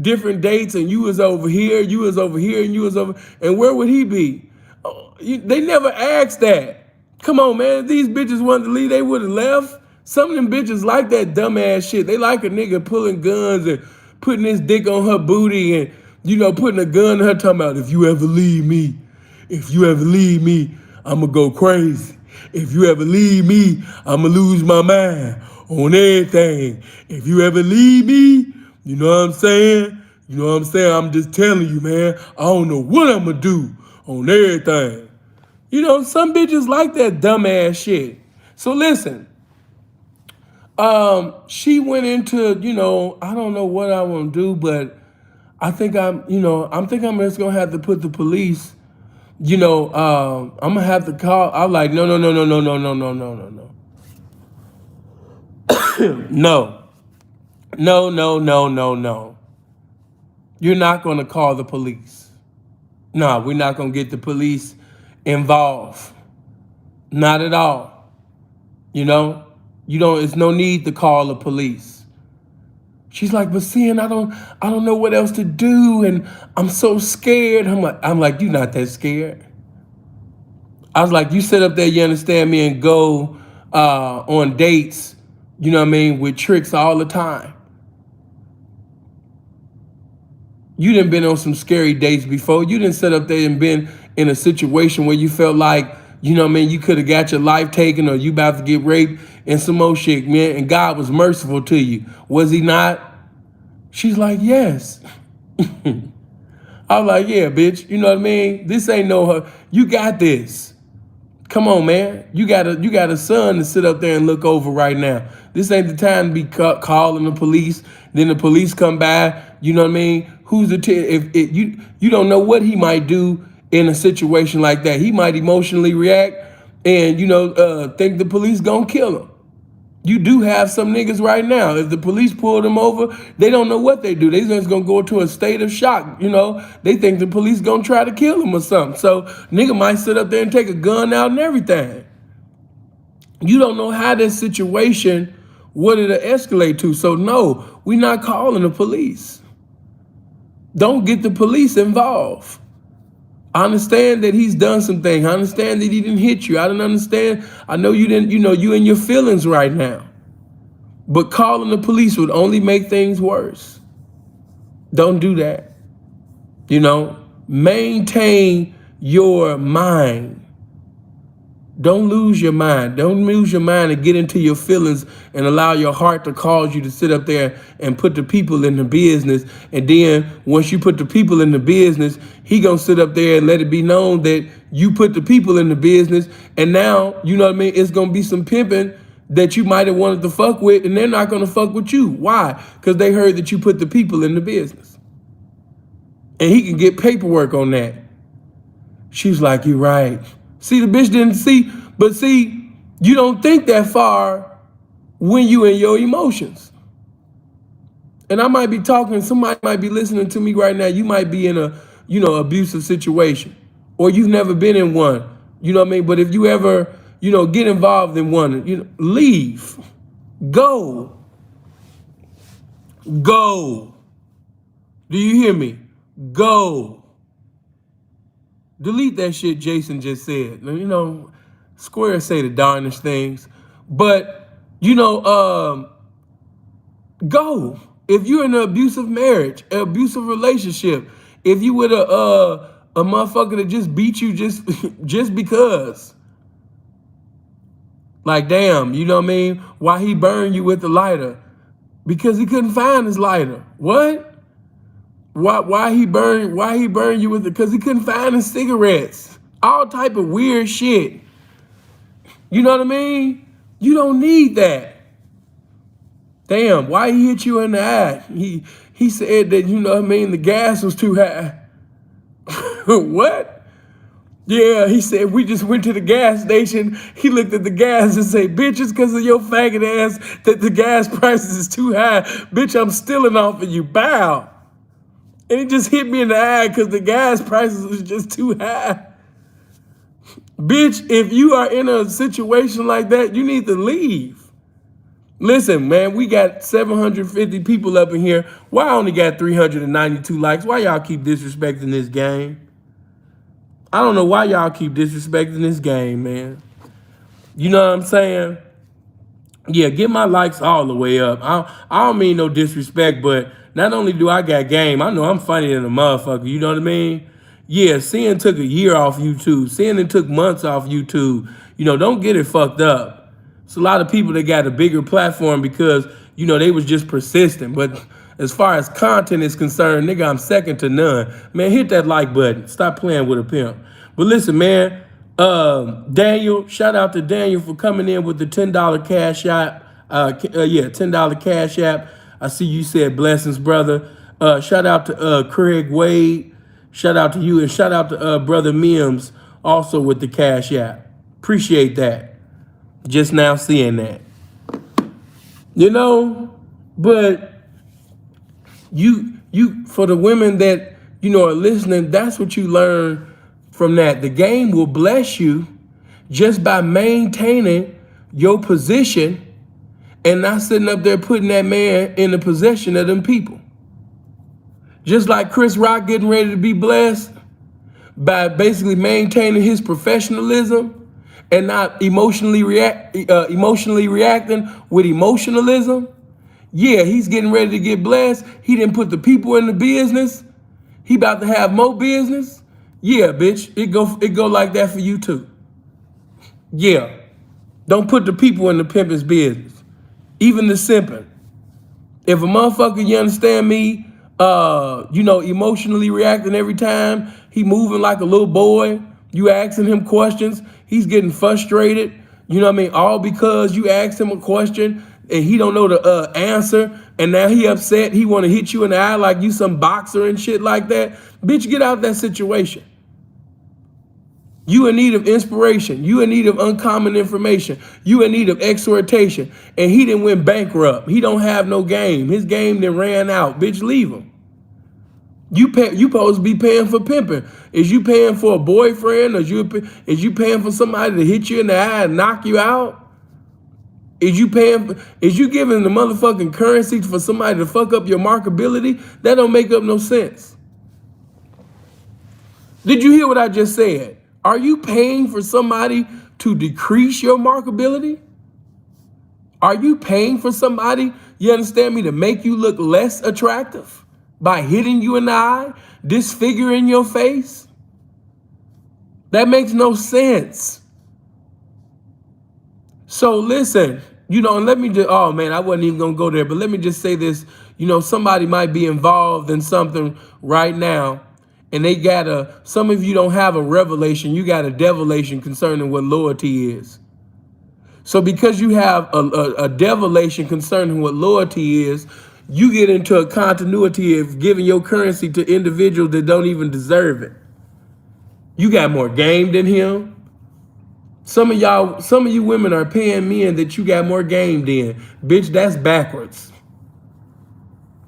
different dates, and you was over here, and you was over, and where would he be? Oh, they never asked that. Come on, man, if these bitches wanted to leave, they would have left. Some of them bitches like that dumbass shit. They like a nigga pulling guns and putting his dick on her booty and, you know, putting a gun in her, talking about, if you ever leave me, I'ma go crazy. If you ever leave me, I'ma lose my mind on everything. If you ever leave me, you know what I'm saying? I'm just telling you, man, I don't know what I'ma do on everything. You know, some bitches like that dumbass shit. So listen, she went into, you know, I don't know what I want to do, but I think I'm just gonna have to put the police, you know, I'm gonna have to call. I'm like, no. No. You're not gonna call the police. No, we're not gonna get the police involved. Not at all. You know? It's no need to call the police. She's like, but seeing I don't know what else to do and I'm so scared. I'm like, you're not that scared. I was like, you sit up there, you understand me, and go on dates, you know what I mean, with tricks all the time. You done been on some scary dates before. You done sit up there and been in a situation where you felt like, you know what I mean, you could have got your life taken or you about to get raped and some more shit, man, and God was merciful to you. Was he not? She's like, yes. I was like, yeah, bitch, you know what I mean? This ain't no her. You got this. Come on, man. You got a son to sit up there and look over right now. This ain't the time to be calling the police. Then the police come by. You know what I mean? If you don't know what he might do in a situation like that. He might emotionally react and think the police gonna kill him. You do have some niggas right now. If the police pull them over, they don't know what they do. They just gonna go into a state of shock. They think the police gonna try to kill them or something. So nigga might sit up there and take a gun out and everything. You don't know how this situation, what it'll escalate to. So no, we're not calling the police. Don't get the police involved. I understand that he's done some things. I understand that he didn't hit you. I don't understand. I know you didn't, you in your feelings right now. But calling the police would only make things worse. Don't do that. Maintain your mind. Don't lose your mind. Don't lose your mind and get into your feelings and allow your heart to cause you to sit up there and put the people in the business. And then once you put the people in the business, he gonna sit up there and let it be known that you put the people in the business. And now, it's gonna be some pimping that you might have wanted to fuck with, and they're not gonna fuck with you. Why? Because they heard that you put the people in the business. And he can get paperwork on that. She was like, "You right." See, the bitch didn't see, but see, you don't think that far when you in your emotions. And I might be talking, somebody might be listening to me right now. You might be in a, abusive situation, or you've never been in one. You know what I mean? But if you ever, get involved in one, leave, go. Go. Do you hear me? Go. Delete that shit Jason just said. Square say the darnest things. But, go. If you're in an abusive marriage, an abusive relationship, if you with a motherfucker that just beat you just because. Like, damn, you know what I mean? Why he burned you with the lighter? Because he couldn't find his lighter. What? Why he burned you with it? Because he couldn't find his cigarettes. All type of weird shit. You know what I mean? You don't need that. Damn, why he hit you in the eye? He said that, the gas was too high. What? Yeah, he said, we just went to the gas station. He looked at the gas and said, bitch, it's because of your faggot ass that the gas prices is too high. Bitch, I'm stealing off of you. Bow. And he just hit me in the eye because the gas prices was just too high. Bitch, if you are in a situation like that, you need to leave. Listen, man, we got 750 people up in here. Why I only got 392 likes? Why y'all keep disrespecting this game? I don't know why y'all keep disrespecting this game, man. You know what I'm saying? Yeah, get my likes all the way up. I don't mean no disrespect, but not only do I got game, I know I'm funny than a motherfucker. You know what I mean? Yeah, Sin took a year off YouTube. Sin took months off YouTube. Don't get it fucked up. It's a lot of people that got a bigger platform because, they was just persistent. But as far as content is concerned, nigga, I'm second to none. Man, hit that like button. Stop playing with a pimp. But listen, man, Daniel, shout out to Daniel for coming in with the $10 cash app. $10 cash app. I see you said blessings, brother. Shout out to Craig Wade. Shout out to you, and shout out to brother Mims also with the cash app. Appreciate that. Just now seeing that. But you for the women that are listening, that's what you learn from that. The game will bless you just by maintaining your position and not sitting up there putting that man in the possession of them people. Just like Chris Rock getting ready to be blessed by basically maintaining his professionalism and not emotionally reacting with emotionalism. Yeah, he's getting ready to get blessed. He didn't put the people in the business. He about to have more business. Yeah, bitch, it go like that for you too. Yeah, don't put the people in the pimping's business. Even the simping. If a motherfucker, you understand me, emotionally reacting every time he moving like a little boy, you asking him questions, he's getting frustrated, all because you asked him a question and he don't know the answer, and now he upset, he want to hit you in the eye like you some boxer and shit like that. Bitch, get out of that situation. You in need of inspiration. You in need of uncommon information. You in need of exhortation. And he didn't went bankrupt. He don't have no game. His game then ran out. Bitch, leave him. You supposed to be paying for pimping. Is you paying for a boyfriend? Or is you paying for somebody to hit you in the eye and knock you out? Is you giving the motherfucking currency for somebody to fuck up your markability? That don't make up no sense. Did you hear what I just said? Are you paying for somebody to decrease your markability? Are you paying for somebody, you understand me, to make you look less attractive by hitting you in the eye, disfiguring your face? That makes no sense. So listen, and let me just, oh man, I wasn't even gonna go there, but let me just say this, somebody might be involved in something right now, and they got some of you don't have a revelation, you got a devilation concerning what loyalty is. So because you have a devilation concerning what loyalty is, you get into a continuity of giving your currency to individuals that don't even deserve it. You got more game than him. Some of you women are paying men that you got more game than. Bitch, that's backwards.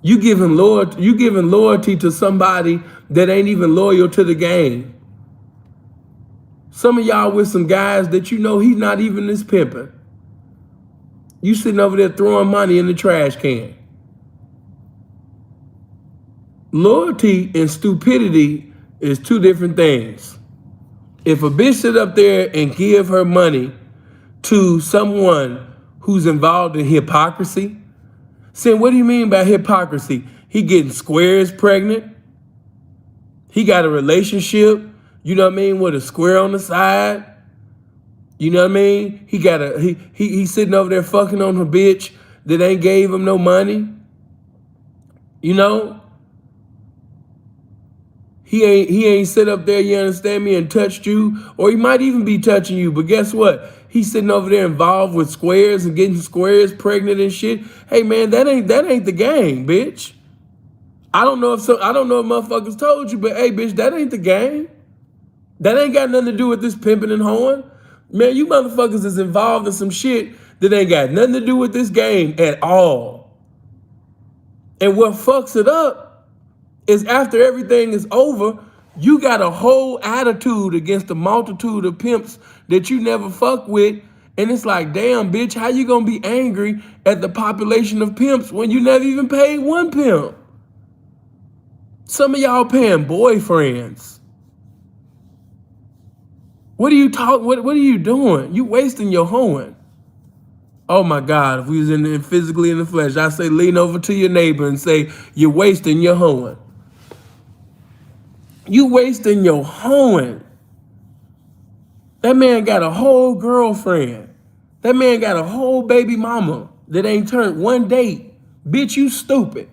You giving loyalty to somebody that ain't even loyal to the game. Some of y'all with some guys that you know he's not even this pimping. You sitting over there throwing money in the trash can. Loyalty and stupidity is two different things. If a bitch sit up there and give her money to someone who's involved in hypocrisy, saying, what do you mean by hypocrisy? He getting squares pregnant. He got a relationship, you know what I mean, with a square on the side. You know what I mean? He's sitting over there fucking on her bitch that ain't gave him no money. You know? He ain't sit up there, you understand me, and touched you, or he might even be touching you, but guess what? He's sitting over there involved with squares and getting squares pregnant and shit. Hey man, that ain't the game, bitch. I don't know if motherfuckers told you, but hey bitch, that ain't the game. That ain't got nothing to do with this pimping and hoeing. Man, you motherfuckers is involved in some shit that ain't got nothing to do with this game at all. And what fucks it up is after everything is over, you got a whole attitude against the multitude of pimps that you never fuck with. And it's like, damn, bitch, how you gonna be angry at the population of pimps when you never even paid one pimp? Some of y'all paying boyfriends. What are you doing? You wasting your hoeing. Oh my God, if we was physically in the flesh, I say lean over to your neighbor and say, you're wasting your hoeing. You wasting your hoeing. That man got a whole girlfriend. That man got a whole baby mama that ain't turned one date. Bitch, you stupid.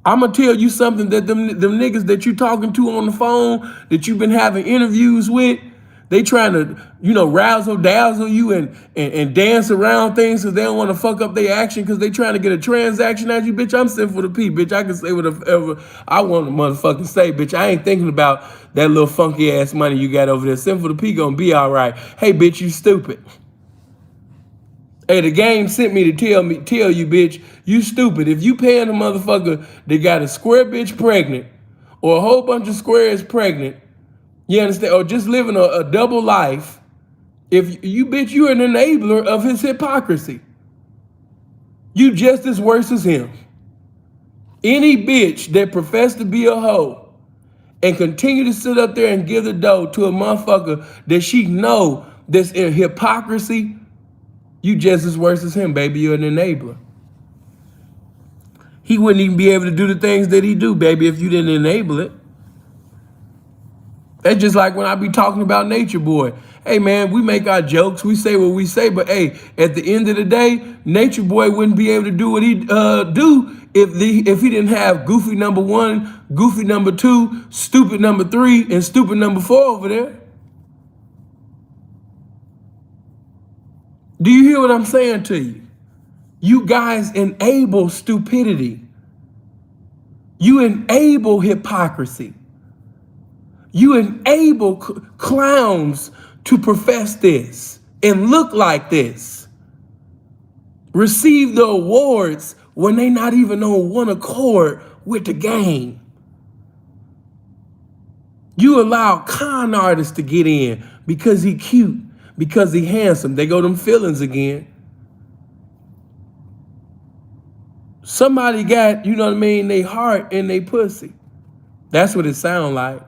I'ma tell you something that them niggas that you talking to on the phone, that you've been having interviews with, they trying to, razzle dazzle you and dance around things because they don't want to fuck up their action because they trying to get a transaction out of you. Bitch, I'm sitting for the P. Bitch, I can say whatever I want to motherfucking say. Bitch, I ain't thinking about that little funky ass money you got over there. Send for the P gonna be all right. Hey, bitch, you stupid. Hey, the game sent me to tell you, bitch, you stupid. If you paying a motherfucker that got a square bitch pregnant or a whole bunch of squares pregnant, you understand, or just living a double life, if you, bitch, you're an enabler of his hypocrisy. You just as worse as him. Any bitch that profess to be a hoe and continue to sit up there and give the dough to a motherfucker that she know that's in hypocrisy, you just as worse as him, baby. You're an enabler. He wouldn't even be able to do the things that he do, baby, if you didn't enable it. That's just like when I be talking about Nature Boy. Hey, man, we make our jokes. We say what we say. But, hey, at the end of the day, Nature Boy wouldn't be able to do what he do if he didn't have Goofy number 1, Goofy number 2, Stupid number 3, and Stupid number 4 over there. Do you hear what I'm saying to you? You guys enable stupidity. You enable hypocrisy. You enable clowns to profess this and look like this. Receive the awards when they not even on one accord with the game. You allow con artists to get in because he cute, because he handsome. They go them feelings again. Somebody got, they heart and they pussy. That's what it sound like.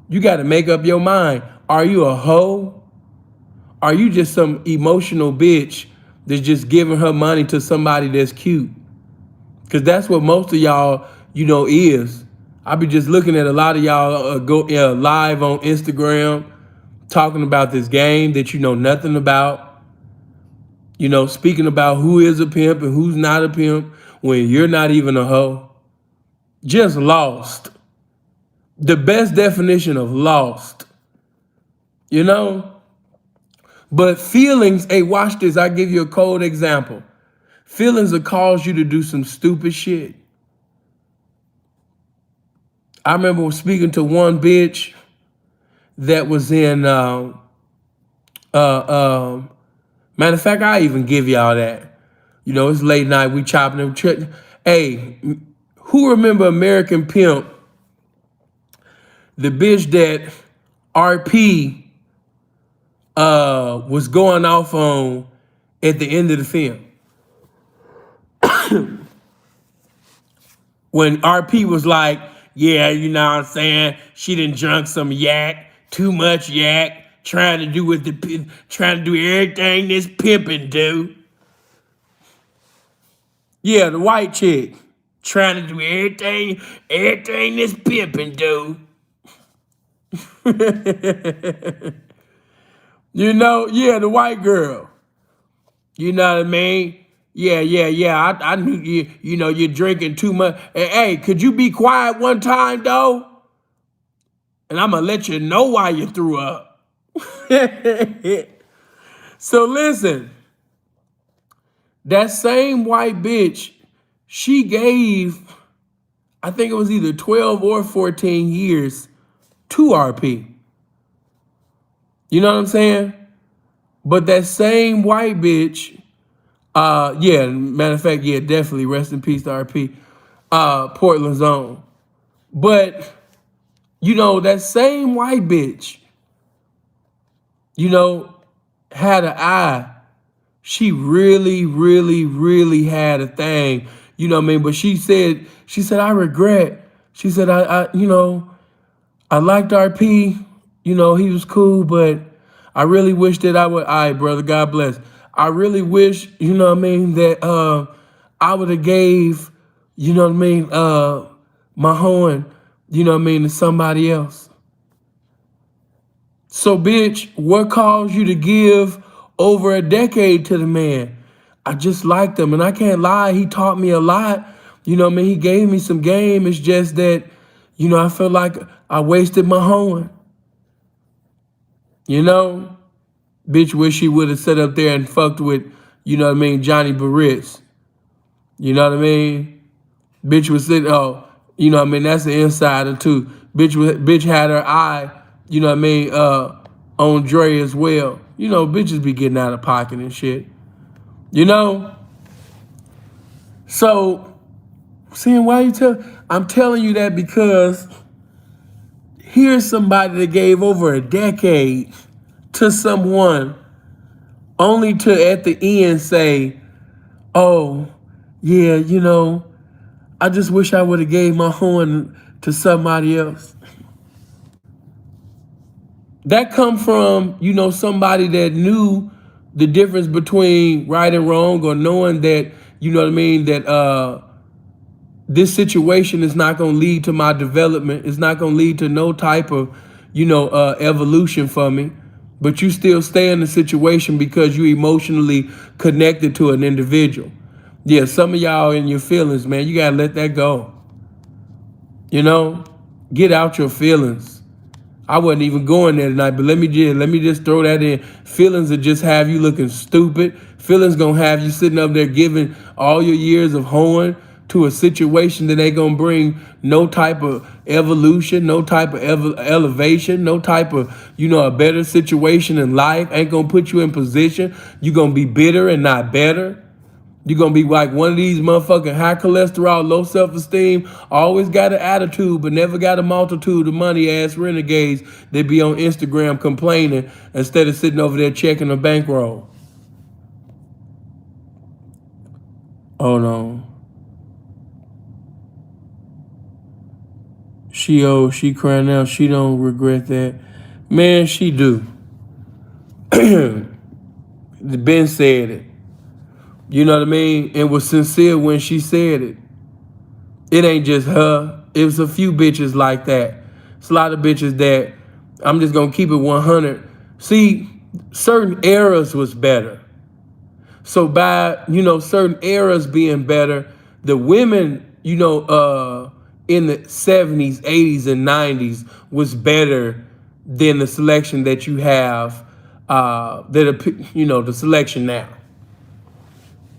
You got to make up your mind. Are you a hoe? Are you just some emotional bitch that's just giving her money to somebody that's cute? Because that's what most of y'all, is. I be just looking at a lot of y'all go live on Instagram talking about this game that you know nothing about. Speaking about who is a pimp and who's not a pimp when you're not even a hoe. Just lost. The best definition of lost. But feelings, hey, watch this. I give you a cold example. Feelings will cause you to do some stupid shit. I remember speaking to one bitch that was in matter of fact, I even give y'all that. You know, it's late night, we chopping them. Hey, who remember American Pimp? The bitch that RP was going off on at the end of the film. When RP was like, yeah, you know what I'm saying? She done drunk some yak, too much yak, trying to do everything this pimpin' do. Yeah, the white chick trying to do everything this pimpin' do. You know, yeah, the white girl. You know what I mean? Yeah. I knew you know, you're drinking too much. Hey, could you be quiet one time though? And I'm gonna let you know why you threw up. So listen, that same white bitch, she gave, I think it was either 12 or 14 years to RP. You know what I'm saying? But that same white bitch, yeah, matter of fact, yeah, definitely, rest in peace to RP, Portland's own. But, you know, that same white bitch, you know, had an eye. She really, really, really had a thing. You know what I mean? But she said, I regret. She said, you know, I liked RP. You know, he was cool, but I really wish that I would, all right, brother, God bless. I really wish, you know what I mean, that I would have gave, you know what I mean, my horn, you know what I mean, to somebody else. So, bitch, what caused you to give over a decade to the man? I just liked him, and I can't lie, he taught me a lot. You know what I mean? He gave me some game. It's just that, you know, I felt like I wasted my horn. You know? Bitch wish she would have sat up there and fucked with, you know what I mean, Johnny Barritz. You know what I mean? Bitch was sitting, oh, you know what I mean, that's the insider too. Bitch had her eye, you know what I mean, on Dre as well. You know, bitches be getting out of pocket and shit. You know? So, seeing why I'm telling you that because here's somebody that gave over a decade to someone only to at the end say, oh, yeah, you know, I just wish I would have gave my horn to somebody else. That come from, you know, somebody that knew the difference between right and wrong, or knowing that, you know what I mean, that this situation is not going to lead to my development. It's not going to lead to no type of, you know, evolution for me. But you still stay in the situation because you emotionally connected to an individual. Yeah, some of y'all in your feelings, man, you got to let that go. You know, get out your feelings. I wasn't even going there tonight, but let me just throw that in. Feelings will just have you looking stupid. Feelings gonna have you sitting up there giving all your years of hoeing to a situation that ain't gonna bring no type of evolution, no type of elevation, no type of, you know, a better situation in life. Ain't gonna put you in position. You gonna be bitter and not better. You're going to be like one of these motherfucking high cholesterol, low self-esteem, always got an attitude, but never got a multitude of money-ass renegades that be on Instagram complaining instead of sitting over there checking a bankroll. Hold on. She crying out. She don't regret that. Man, she do. Ben said it. You know what I mean? And was sincere when she said it. It ain't just her. It was a few bitches like that. It's a lot of bitches that, I'm just going to keep it 100. See, certain eras was better. So by, you know, certain eras being better, the women, you know, in the 70s, 80s, and 90s was better than the selection that you have, you know, the selection now.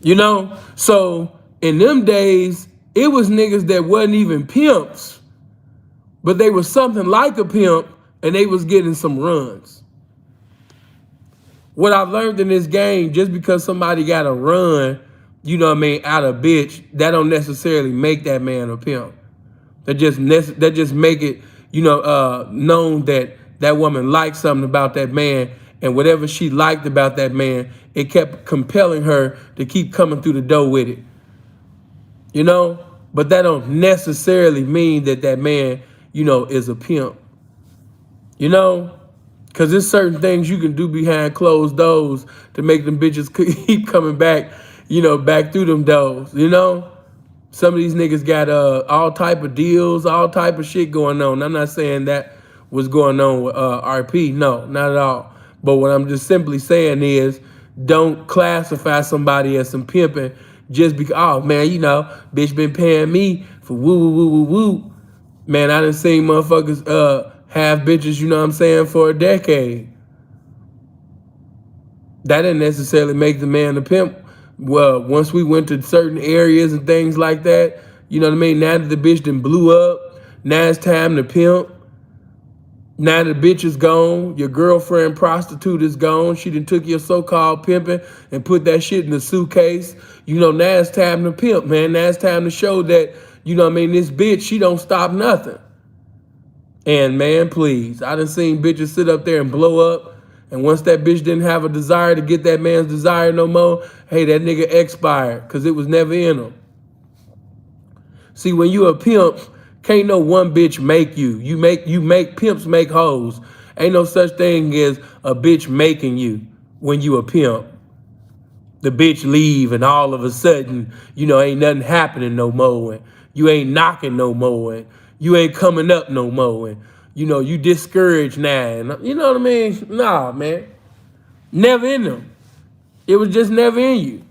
You know? So in them days, it was niggas that wasn't even pimps, but they were something like a pimp and they was getting some runs. What I learned in this game, just because somebody got a run, you know what I mean, out of bitch, that don't necessarily make that man a pimp. That just make it, known that that woman liked something about that man, and whatever she liked about that man, it kept compelling her to keep coming through the door with it. You know? But that don't necessarily mean that that man, is a pimp. You know? Because there's certain things you can do behind closed doors to make them bitches keep coming back, back through them doors, Some of these niggas got all type of deals, all type of shit going on. I'm not saying that was going on with RP. No, not at all. But what I'm just simply saying is, don't classify somebody as some pimping just because, oh man, bitch been paying me for woo woo woo woo woo. Man, I done seen motherfuckers have bitches, for a decade. That didn't necessarily make the man a pimp. Well, once we went to certain areas and things like that, you know what I mean? Now that the bitch done blew up, now it's time to pimp. Now the bitch is gone, your girlfriend prostitute is gone, she done took your so-called pimping and put that shit in the suitcase. Now it's time to pimp, man. Now it's time to show that, this bitch, she don't stop nothing. And man, please, I done seen bitches sit up there and blow up. And once that bitch didn't have a desire to get that man's desire no more, hey, that nigga expired because it was never in him. See, when you a pimp, can't no one bitch make you. You make pimps make hoes. Ain't no such thing as a bitch making you when you a pimp. The bitch leave and all of a sudden, ain't nothing happening no more. And you ain't knocking no more. And you ain't coming up no more. And you discouraged now. And you know what I mean? Nah, man. Never in them. It was just never in you.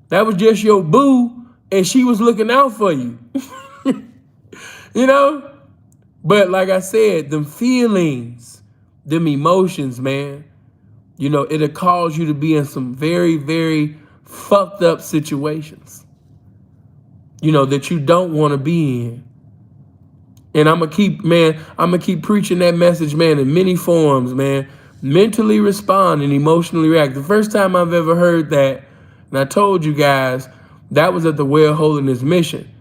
That was just your boo, and she was looking out for you. But like I said, them feelings, them emotions, man, it'll cause you to be in some very, very fucked up situations, that you don't want to be in. And I'm going to keep preaching that message, man, in many forms, man. Mentally respond and emotionally react. The first time I've ever heard that, and I told you guys, that was at the Well Holiness Mission.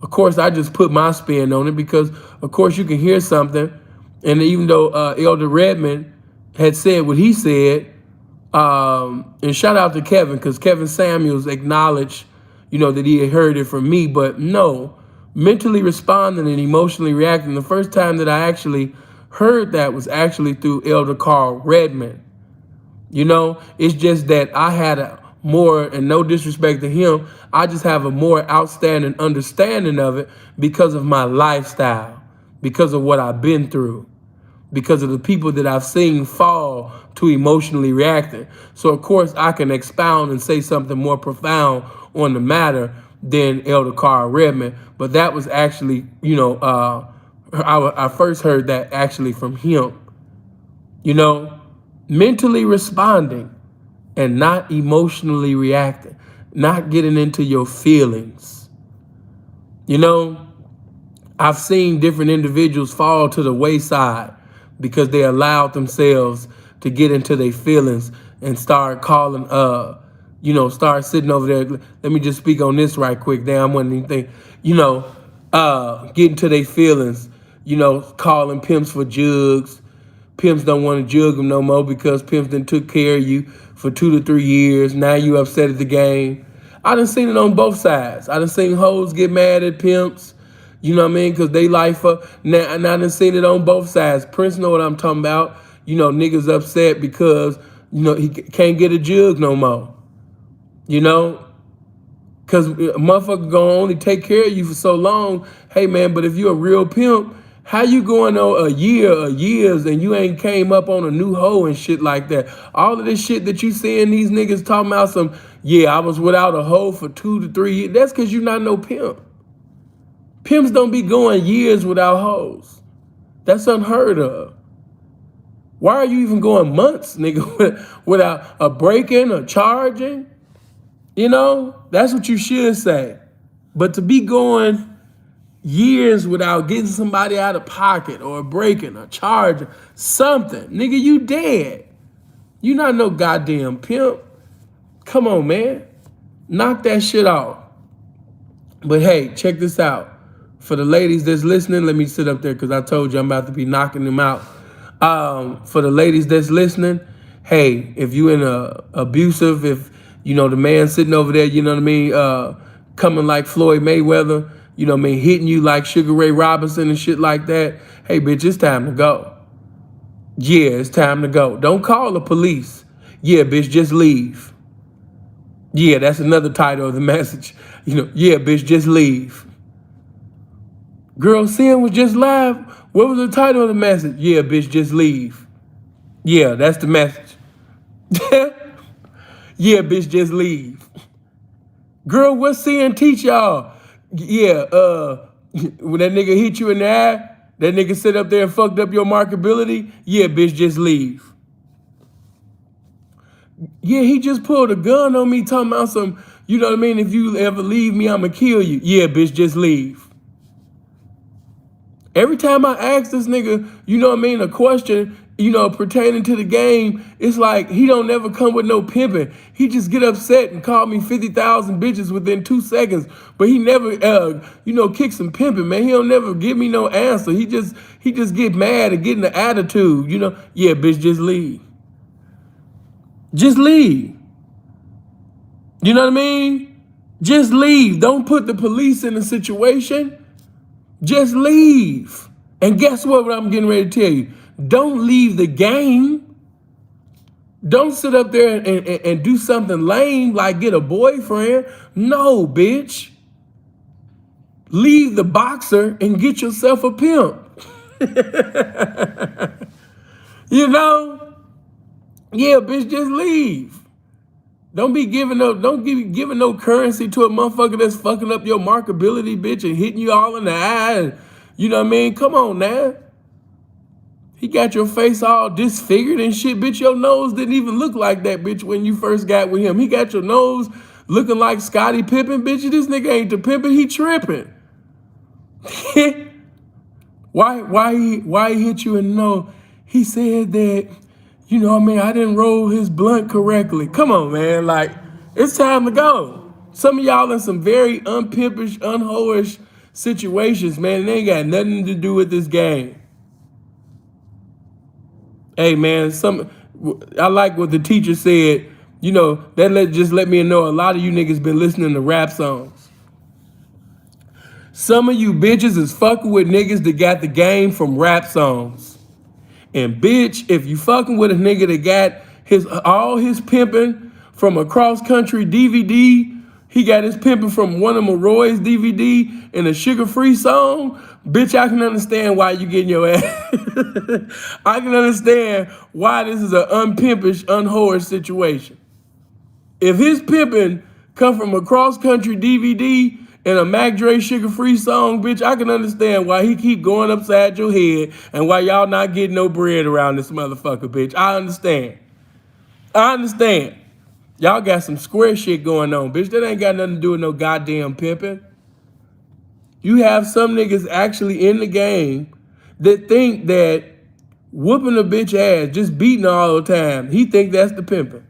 Of course, I just put my spin on it because, of course, you can hear something. And even though Elder Redmond had said what he said, and shout out to Kevin, because Kevin Samuels acknowledged, that he had heard it from me. But no, mentally responding and emotionally reacting, the first time that I actually heard that was actually through Elder Carl Redmond. It's just that I had a more, and no disrespect to him, I just have a more outstanding understanding of it because of my lifestyle, because of what I've been through, because of the people that I've seen fall to emotionally reacting. So of course I can expound and say something more profound on the matter than Elder Carl Redmond. But that was actually, I first heard that actually from him. Mentally responding and not emotionally reacting, not getting into your feelings. I've seen different individuals fall to the wayside because they allowed themselves to get into their feelings and start calling, start sitting over there. Let me just speak on this right quick. Damn, I wasn't even think, getting to their feelings, calling pimps for jugs. Pimps don't want to jug them no more because pimps done took care of you for 2 to 3 years. Now you upset at the game. I done seen it on both sides. I done seen hoes get mad at pimps, because they life up. Now, and I done seen it on both sides. Prince know what I'm talking about. Niggas upset because, he can't get a jug no more. Because a motherfucker gonna only take care of you for so long. Hey, man, but if you're a real pimp, how you going on a years, and you ain't came up on a new hoe and shit like that? All of this shit that you seeing these niggas talking about I was without a hoe for 2 to 3 years. That's because you not no pimp. Pimps don't be going years without hoes. That's unheard of. Why are you even going months, nigga, without a break-in or charging? That's what you should say. But to be going years without getting somebody out of pocket or breaking a charger, something. Nigga, you dead. You not no goddamn pimp. Come on, man. Knock that shit off. But hey, check this out. For the ladies that's listening, let me sit up there because I told you I'm about to be knocking them out. For the ladies that's listening, hey, if you in a abusive, if you know the man sitting over there, you know what I mean, coming like Floyd Mayweather, you know what I mean, hitting you like Sugar Ray Robinson and shit like that, hey, bitch, it's time to go. Yeah, it's time to go. Don't call the police. Yeah, bitch, just leave. Yeah, that's another title of the message. You know, yeah, bitch, just leave. Girl, Sin was just live. What was the title of the message? Yeah, bitch, just leave. Yeah, that's the message. Yeah, bitch, just leave. Girl, what Sin teach y'all? Yeah, when that nigga hit you in the eye, that nigga sit up there and fucked up your markability. Yeah, bitch, just leave. Yeah, he just pulled a gun on me talking about some, you know what I mean? If you ever leave me, I'ma kill you. Yeah, bitch, just leave. Every time I ask this nigga, you know what I mean, a question, you know, pertaining to the game, it's like he don't never come with no pimping. He just get upset and call me 50,000 bitches within 2 seconds, but he never, you know, kick some pimping, man. He don't never give me no answer. He just get mad and get in the attitude, you know. Yeah, bitch, just leave. Just leave. You know what I mean? Just leave. Don't put the police in a situation. Just leave. And guess what I'm getting ready to tell you? Don't leave the game. Don't sit up there and do something lame like get a boyfriend. No, bitch. Leave the boxer and get yourself a pimp. You know? Yeah, bitch, just leave. Don't be giving no currency to a motherfucker that's fucking up your markability, bitch, and hitting you all in the eye. You know what I mean? Come on, now. He got your face all disfigured and shit, bitch. Your nose didn't even look like that, bitch, when you first got with him. He got your nose looking like Scottie Pippen, bitch. This nigga ain't the pimpin', he tripping. Why he hit you in the nose? He said that, you know what I mean, I didn't roll his blunt correctly. Come on, man. Like, it's time to go. Some of y'all in some very unpimpish, unhoish situations, man. And they ain't got nothing to do with this game. Hey, man, I like what the teacher said. You know, just let me know a lot of you niggas been listening to rap songs. Some of you bitches is fucking with niggas that got the game from rap songs. And bitch, if you fucking with a nigga that got all his pimping from a cross-country DVD, he got his pimping from one of Maroy's DVD and a sugar-free song, bitch, I can understand why you getting your ass. I can understand why this is an unpimpish, unwhorish situation. If his pimping come from a cross-country DVD and a Mac Dre sugar-free song, bitch, I can understand why he keep going upside your head and why y'all not getting no bread around this motherfucker, bitch. I understand. Y'all got some square shit going on, bitch. That ain't got nothing to do with no goddamn pimping. You have some niggas actually in the game that think that whooping a bitch ass, just beating her all the time, he think that's the pimping.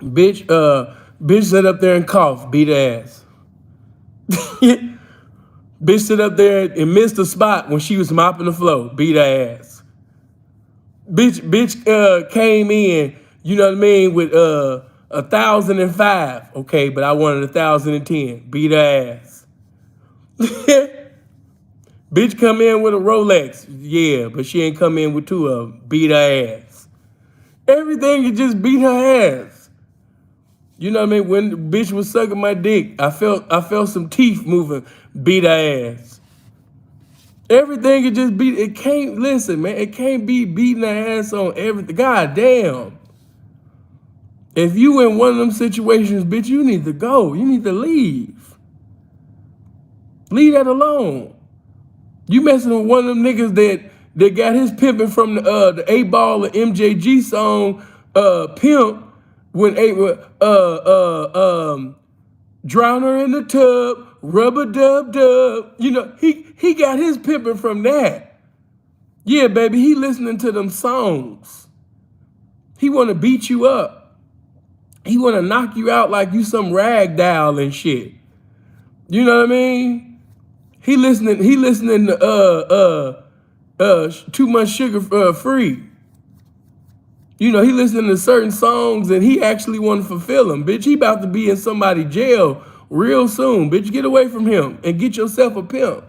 Bitch sit up there and cough, beat her ass. Bitch sit up there and missed the spot when she was mopping the floor, beat her ass. Bitch came in, you know what I mean, with 1,005, okay, but I wanted 1,010, beat her ass. Bitch come in with a Rolex, yeah, but she ain't come in with 2 of them, beat her ass. Everything is just beat her ass. You know what I mean? When the bitch was sucking my dick, I felt some teeth moving, beat her ass. Everything is just beat. It can't, listen, man, it can't be beating her ass on everything. God damn. If you in one of them situations, bitch, you need to go. You need to leave. Leave that alone. You messing with one of them niggas that got his pimping from the 8-Ball of MJG song, Pimp, when drown her in the tub rubber dub dub. You know, he got his pimping from that. Yeah, baby, he listening to them songs. He want to beat you up. He want to knock you out like you some rag doll and shit. You know what I mean? He listening to Too Much Sugar Free. You know, he listening to certain songs and he actually want to fulfill them. Bitch, he about to be in somebody's jail real soon. Bitch, get away from him and get yourself a pimp.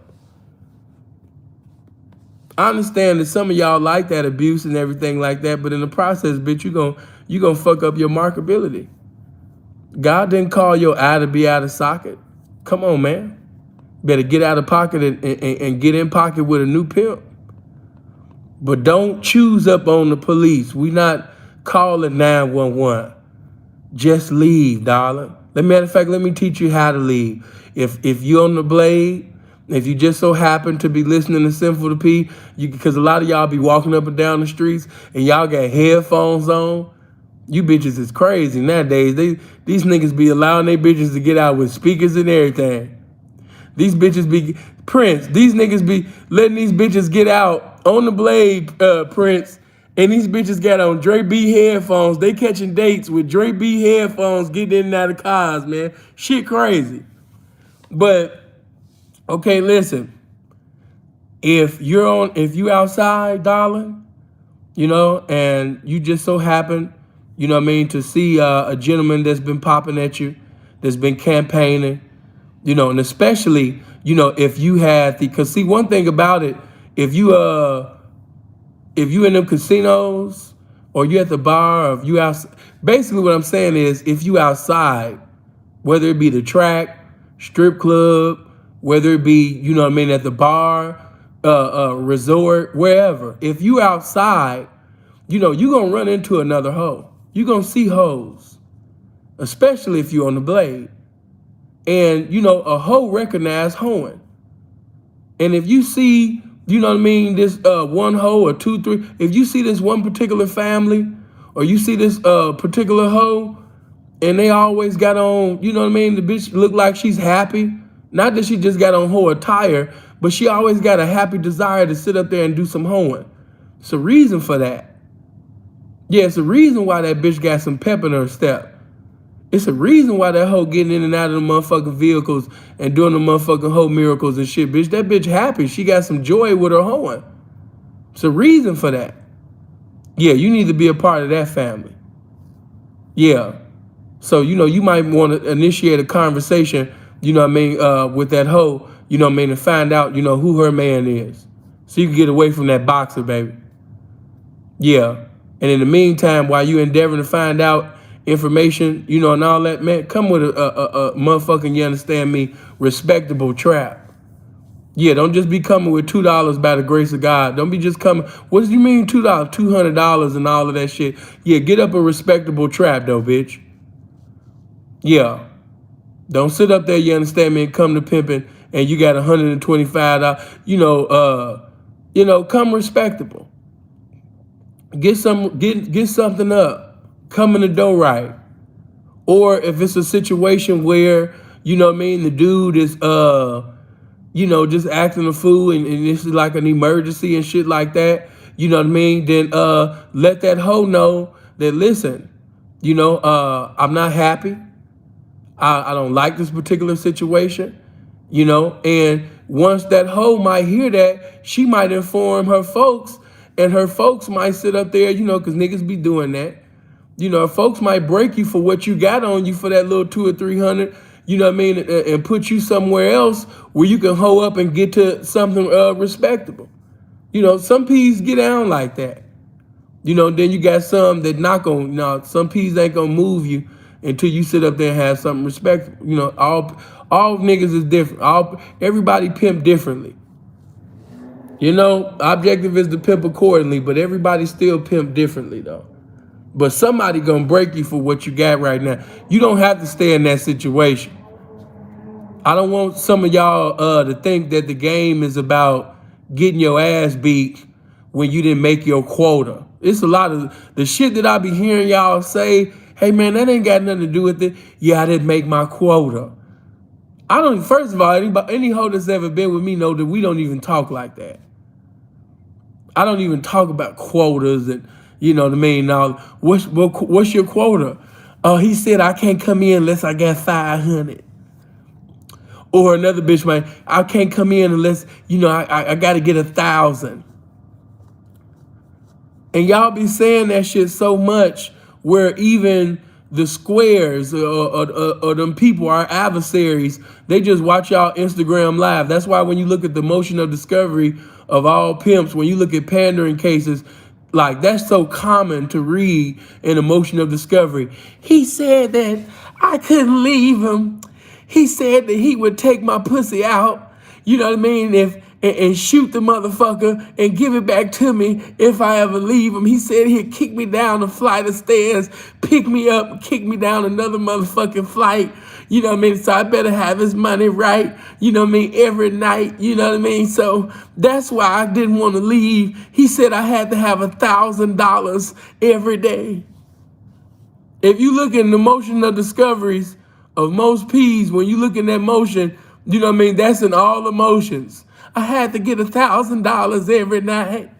I understand that some of y'all like that abuse and everything like that, but in the process, bitch, you gonna fuck up your markability. God didn't call your eye to be out of socket. Come on, man. Better get out of pocket and get in pocket with a new pimp. But don't choose up on the police. We not calling 911. Just leave, darling. Matter of fact, let me teach you how to leave. If you're on the blade, if you just so happen to be listening to Sinful to P, because a lot of y'all be walking up and down the streets and y'all got headphones on. You bitches is crazy nowadays. These niggas be allowing their bitches to get out with speakers and everything. These bitches be, Prince, these niggas be letting these bitches get out on the blade, Prince, and these bitches got on Dre B headphones. They catching dates with Dre B headphones, getting in and out of cars, man. Shit crazy. But, okay, listen. If you outside, darling, you know, and you just so happen, you know what I mean, to see a gentleman that's been popping at you, that's been campaigning, you know, and especially, you know, if you had because see, one thing about it, if you in them casinos or you at the bar, or if you out, basically what I'm saying is if you outside, whether it be the track, strip club, whether it be, you know what I mean, at the bar, resort, wherever, if you outside, you know, you gonna run into another hoe. You gonna see hoes, especially if you on the blade. And, you know, a hoe recognize hoeing. And if you see, you know what I mean, this one hoe or two, three, if you see this one particular family or you see this particular hoe and they always got on, you know what I mean, the bitch look like she's happy. Not that she just got on hoe attire, but she always got a happy desire to sit up there and do some hoeing. It's a reason for that. Yeah, it's a reason why that bitch got some pep in her step. It's a reason why that hoe getting in and out of the motherfucking vehicles and doing the motherfucking hoe miracles and shit, bitch. That bitch happy. She got some joy with her hoeing. It's a reason for that. Yeah, you need to be a part of that family. Yeah. So, you know, you might want to initiate a conversation, you know what I mean, with that hoe, you know what I mean, and find out, you know, who her man is. So you can get away from that boxer, baby. Yeah. And in the meantime, while you endeavoring to find out information, you know, and all that, man, come with a motherfucking, you understand me, respectable trap. Yeah, don't just be coming with $2 by the grace of God. Don't be just coming, what do you mean $2? $200 and all of that shit. Yeah, get up a respectable trap though, bitch. Yeah. Don't sit up there, you understand me, and come to pimping and you got $125, you know, come respectable. Get something up. Come in the door right. Or if it's a situation where, you know what I mean, the dude is, you know, just acting a fool and this is like an emergency and shit like that, you know what I mean, then let that hoe know that, listen, you know, I'm not happy. I don't like this particular situation, you know, and once that hoe might hear that, she might inform her folks, and her folks might sit up there, you know, because niggas be doing that. You know, folks might break you for what you got on you for that little 200 or 300, you know what I mean, and put you somewhere else where you can hoe up and get to something respectable. You know, some peas get down like that. You know, then you got some that not gonna, you know, some peas ain't gonna move you until you sit up there and have something respectable. You know, all niggas is different. Everybody pimp differently. You know, objective is to pimp accordingly, but everybody still pimp differently though. But somebody gonna break you for what you got right now. You don't have to stay in that situation. I don't want some of y'all to think that the game is about getting your ass beat when you didn't make your quota. It's a lot of the shit that I be hearing y'all say, hey man, that ain't got nothing to do with it. Yeah, I didn't make my quota. I don't. First of all, any hoe that's ever been with me know that we don't even talk like that. I don't even talk about quotas and you know what I mean. Now, what's your quota? He said I can't come in unless I got 500. Or another bitch might, I can't come in unless you know I got to get 1,000. And y'all be saying that shit so much where even the squares or them people, our adversaries, they just watch y'all Instagram live. That's why when you look at the motion of discovery of all pimps, when you look at pandering cases, like that's so common to read in the motion of discovery. He said that I couldn't leave him. He said that he would take my pussy out. You know what I mean? And shoot the motherfucker and give it back to me if I ever leave him. He said he'd kick me down a flight of stairs, pick me up, and kick me down another motherfucking flight. You know what I mean? So I better have his money right, you know what I mean, every night, you know what I mean? So that's why I didn't want to leave. He said I had to have $1,000 every day. If you look in the motion of discoveries of most P's, when you look in that motion, you know what I mean, that's in all emotions. I had to get $1,000 every night.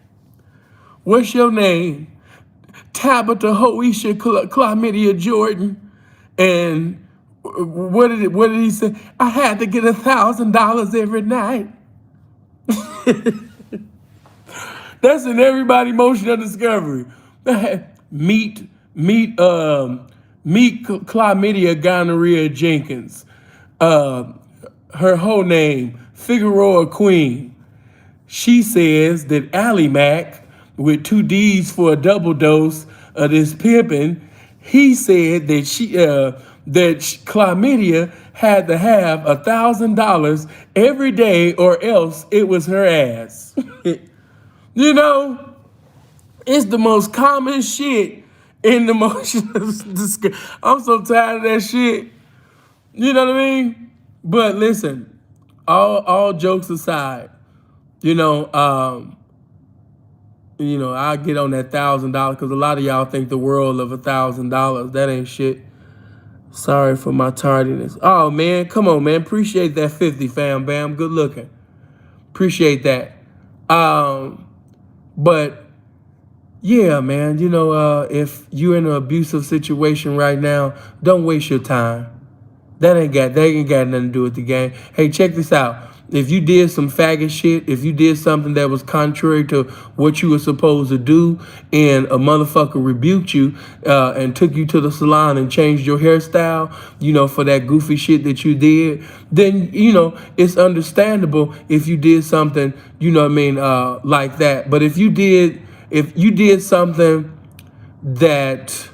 What's your name? Tabitha Hoisha Chlamydia Jordan. And what did he say? I had to get $1,000 every night. That's in everybody motion of discovery. Meet Chlamydia Gonorrhea Jenkins. Her whole name, Figueroa Queen. She says that Ally Mac, with 2 D's for a double dose of this pimping, he said that Chlamydia had to have $1,000 every day or else it was her ass. You know, it's the most common shit in the motion of discovery. I'm so tired of that shit. You know what I mean? But listen, all jokes aside, you know, I get on that $1,000 because a lot of y'all think the world of $1,000. That ain't shit. Sorry for my tardiness. Oh man, come on, man. Appreciate that 50, fam bam. Good looking. Appreciate that. But yeah, man, you know, if you're in an abusive situation right now, don't waste your time. That ain't got nothing to do with the game. Hey, check this out. If you did some faggot shit, if you did something that was contrary to what you were supposed to do, and a motherfucker rebuked you and took you to the salon and changed your hairstyle, you know, for that goofy shit that you did, then, you know, it's understandable if you did something, you know what I mean, like that. But if you did something that,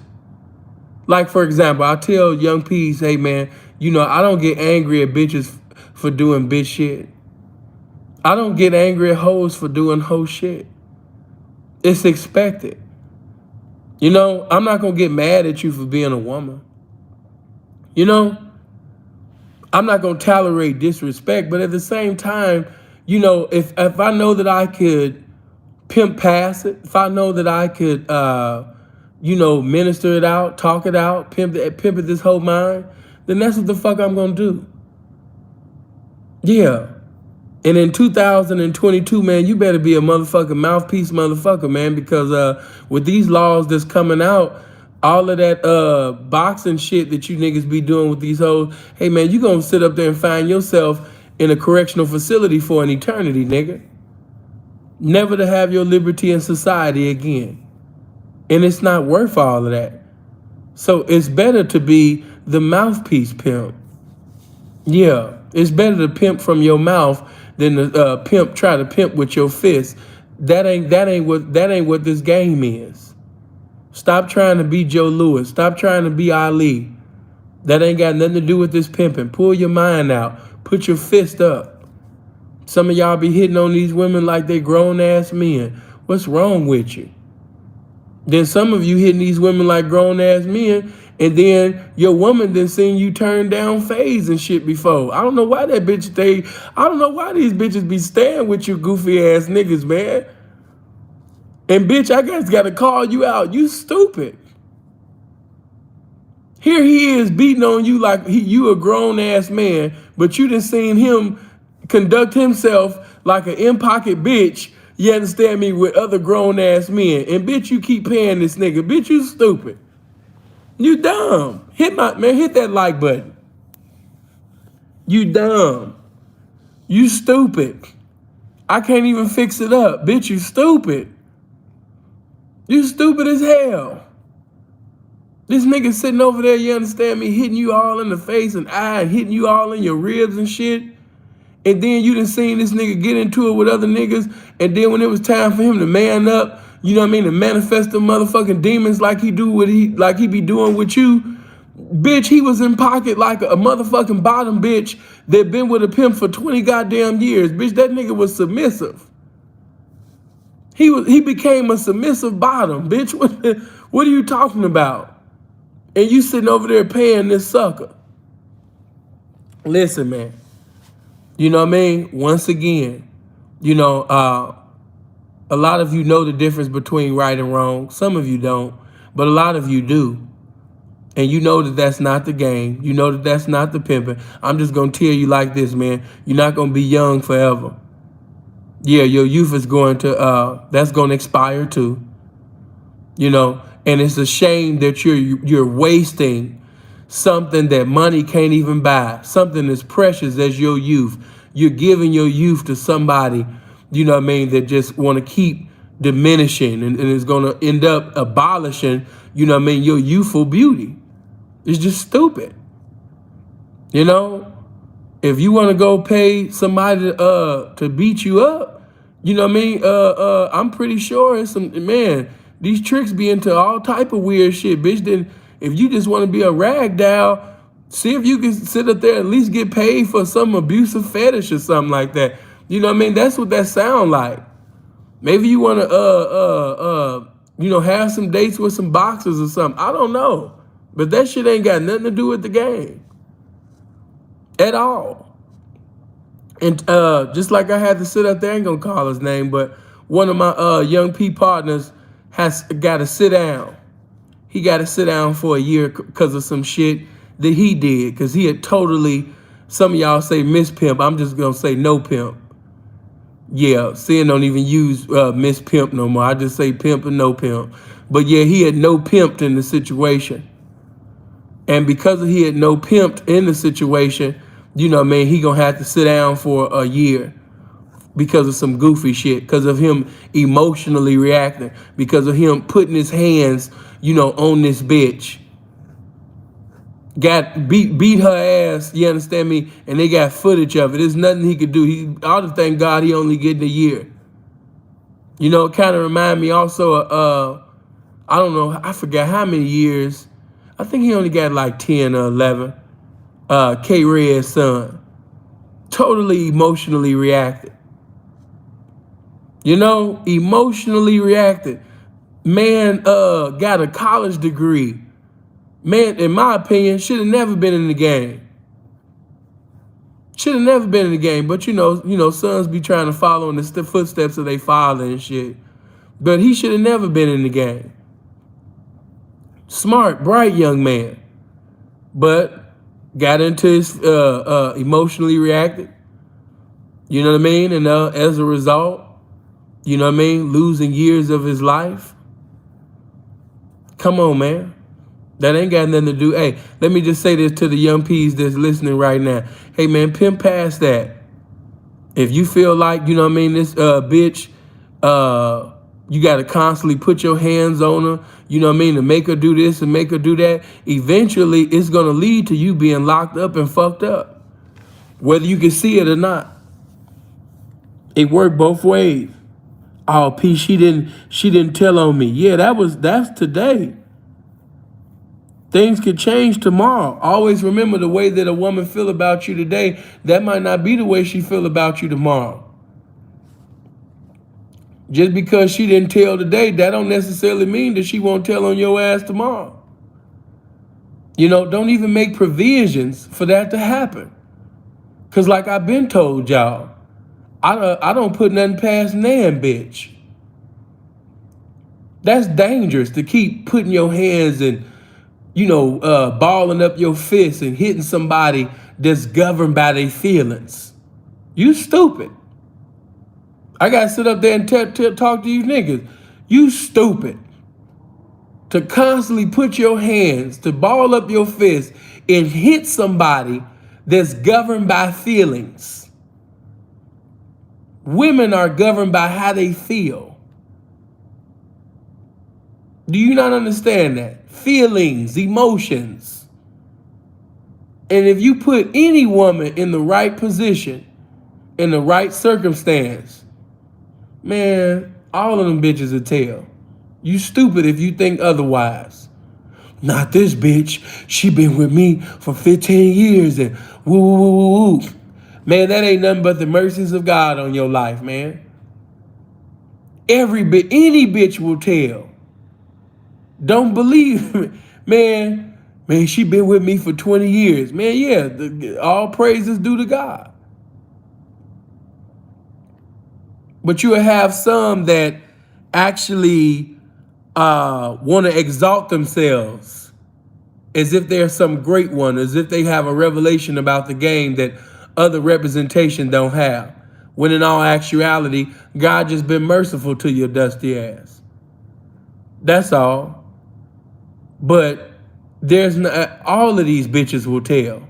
like, for example, I tell young P's, hey, man, you know, I don't get angry at bitches for doing bitch shit. I don't get angry at hoes for doing hoe shit. It's expected. You know, I'm not going to get mad at you for being a woman. You know, I'm not going to tolerate disrespect, but at the same time, you know, if I know that I could pimp past it, if I know that I could, you know, minister it out, talk it out, pimp it this whole mind, then that's what the fuck I'm gonna do. Yeah. And in 2022, man, you better be a motherfucking mouthpiece motherfucker, man, because with these laws that's coming out, all of that boxing shit that you niggas be doing with these hoes, hey, man, you gonna sit up there and find yourself in a correctional facility for an eternity, nigga. Never to have your liberty in society again. And it's not worth all of that. So it's better to be the mouthpiece pimp. Yeah, it's better to pimp from your mouth than to try to pimp with your fist. That ain't what this game is. Stop trying to be Joe Louis. Stop trying to be Ali. That ain't got nothing to do with this pimping. Pull your mind out. Put your fist up. Some of y'all be hitting on these women like they grown ass men. What's wrong with you? Then some of you hitting these women like grown ass men, and then your woman then seen you turn down phase and shit before. I don't know why that bitch I don't know why these bitches be staying with you goofy ass niggas, man. And bitch, I guess gotta call you out. You stupid. Here he is beating on you like you a grown ass man, but you done seen him conduct himself like an in-pocket bitch, you understand me, with other grown ass men. And bitch, you keep paying this nigga. Bitch, you stupid. You dumb. Hit that like button. You dumb. You stupid. I can't even fix it up. Bitch, you stupid. You stupid as hell. This nigga sitting over there, you understand me, hitting you all in the face and eye and hitting you all in your ribs and shit. And then you done seen this nigga get into it with other niggas. And then when it was time for him to man up, you know what I mean, to manifest the motherfucking demons like he be doing with you, bitch, he was in pocket like a motherfucking bottom bitch that been with a pimp for 20 goddamn years. Bitch, that nigga was submissive. He became a submissive bottom, bitch. What are you talking about? And you sitting over there paying this sucker. Listen, man. You know what I mean? Once again, you know, a lot of you know the difference between right and wrong. Some of you don't, but a lot of you do. And you know that that's not the game. You know that that's not the pimping. I'm just going to tell you like this, man. You're not going to be young forever. Yeah, your youth is going to, that's going to expire too. You know, and it's a shame that you're wasting something that money can't even buy, something as precious as your youth. You're giving your youth to somebody, you know what I mean, that just want to keep diminishing and is going to end up abolishing, you know what I mean, your youthful beauty. It's just stupid. You know, if you want to go pay somebody to beat you up, you know what I mean, I'm pretty sure it's some, man, these tricks be into all type of weird shit, bitch. Then if you just want to be a rag doll, see if you can sit up there and at least get paid for some abusive fetish or something like that. You know what I mean? That's what that sound like. Maybe you want to you know, have some dates with some boxers or something. I don't know. But that shit ain't got nothing to do with the game. At all. And just like I had to sit up there, I ain't gonna call his name, but one of my young P partners has got to sit down. He got to sit down for a year because of some shit that he did. Because he had totally, some of y'all say miss pimp. I'm just going to say no pimp. Yeah, Sin don't even use miss pimp no more. I just say pimp and no pimp. But yeah, he had no pimped in the situation. And because he had no pimped in the situation, you know what I mean, he going to have to sit down for a year. Because of some goofy shit, because of him emotionally reacting, because of him putting his hands, you know, on this bitch. Got beat her ass, you understand me? And they got footage of it. There's nothing he could do. He ought to thank God he only getting a year. You know, it kind of remind me also of, I don't know, I forgot how many years. I think he only got like 10 or 11. K-Red's son. Totally emotionally reacted. You know, emotionally reacted. Man got a college degree. Man, in my opinion, should have never been in the game. Should have never been in the game. But you know, sons be trying to follow in the footsteps of their father and shit. But he should have never been in the game. Smart, bright young man. But got into his emotionally reacted. You know what I mean? And as a result, you know what I mean, losing years of his life. Come on, man. That ain't got nothing to do. Hey, let me just say this to the young P's that's listening right now. Hey, man, pimp past that. If you feel like, you know what I mean, this bitch, you got to constantly put your hands on her, you know what I mean, to make her do this and make her do that, eventually it's going to lead to you being locked up and fucked up. Whether you can see it or not. It worked both ways. Oh, P, she didn't tell on me. Yeah, that's today. Things could change tomorrow. Always remember the way that a woman feel about you today, that might not be the way she feel about you tomorrow. Just because she didn't tell today, that don't necessarily mean that she won't tell on your ass tomorrow. You know, don't even make provisions for that to happen. Because like I've been told y'all, I don't put nothing past nan bitch. That's dangerous to keep putting your hands and, balling up your fist and hitting somebody that's governed by their feelings. You stupid. I gotta sit up there and talk to you niggas. You stupid. To constantly put your hands, to ball up your fist and hit somebody that's governed by feelings. Women are governed by how they feel. Do you not understand that? Feelings, emotions. And if you put any woman in the right position, in the right circumstance, man, all of them bitches will tell. You stupid if you think otherwise. Not this bitch. She been with me for 15 years and woo, woo, woo, woo, woo. Man, that ain't nothing but the mercies of God on your life, man. Any bitch will tell. Don't believe me. Man, she been with me for 20 years. Man, yeah, all praises due to God. But you will have some that actually want to exalt themselves as if they're some great one, as if they have a revelation about the game that other representation don't have. When in all actuality, God just been merciful to your dusty ass. That's all. But there's not, all of these bitches will tell.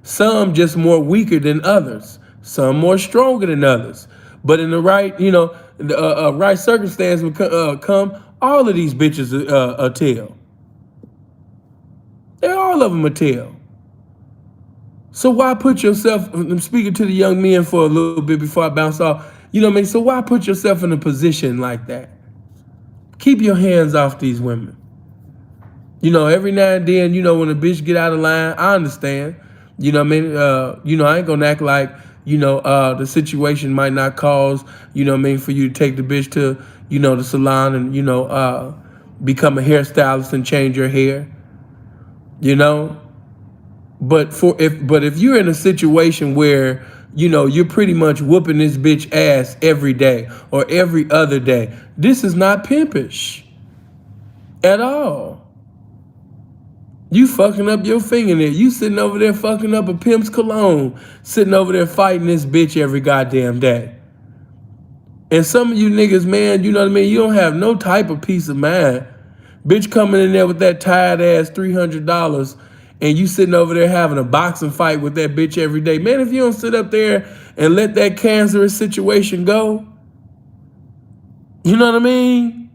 Some just more weaker than others. Some more stronger than others. But in the right, right circumstance would come, all of these bitches tell. They're all of them a tell. So why put yourself, I'm speaking to the young men for a little bit before I bounce off, so why put yourself in a position like that? Keep your hands off these women. Every now and then, when a bitch get out of line, I understand. I ain't gonna act like, the situation might not cause, for you to take the bitch to, the salon and, become a hairstylist and change your hair. But if you're in a situation where, you're pretty much whooping this bitch ass every day or every other day, this is not pimpish at all. You fucking up your fingernail. You sitting over there fucking up a pimp's cologne, sitting over there fighting this bitch every goddamn day. And some of you niggas, man, you don't have no type of peace of mind. Bitch coming in there with that tired ass $300 and you sitting over there having a boxing fight with that bitch every day. Man, if you don't sit up there and let that cancerous situation go, you know what I mean?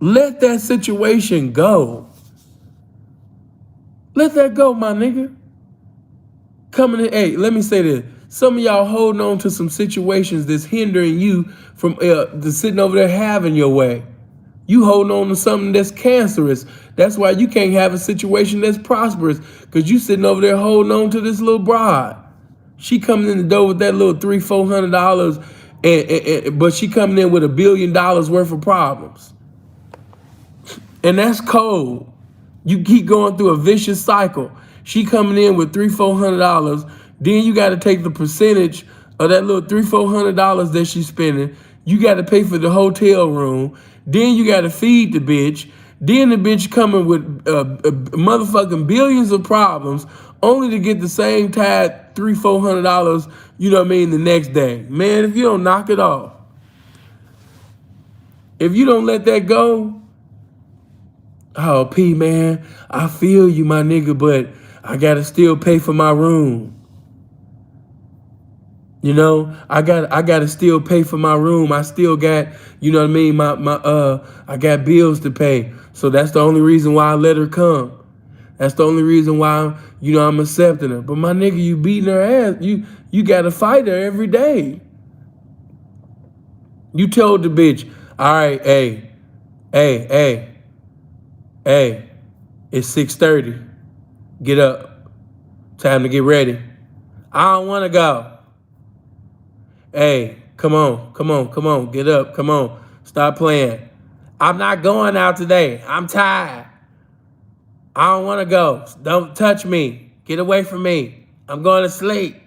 Let that situation go. Let that go, my nigga. Coming in, hey, let me say this. Some of y'all holding on to some situations that's hindering you from sitting over there having your way. You holding on to something that's cancerous. That's why you can't have a situation that's prosperous, because you sitting over there holding on to this little broad. She coming in the door with that little $300-400, but she coming in with $1 billion worth of problems. And that's cold. You keep going through a vicious cycle. She coming in with $300-400. Then you got to take the percentage of that little $300-400 that she's spending. You got to pay for the hotel room. Then you got to feed the bitch. Then the bitch coming with motherfucking billions of problems, only to get the same tide $300-400. The next day. Man, if you don't knock it off, if you don't let that go. Oh, P, man, I feel you, my nigga, but I gotta still pay for my room. I gotta still pay for my room. I still got, I got bills to pay. So that's the only reason why I let her come. That's the only reason why, I'm accepting her. But my nigga, you beating her ass. You gotta fight her every day. You told the bitch, all right, hey, it's 6:30. Get up. Time to get ready. I don't want to go. Hey, come on. Get up. Come on. Stop playing. I'm not going out today. I'm tired. I don't want to go. Don't touch me. Get away from me. I'm going to sleep.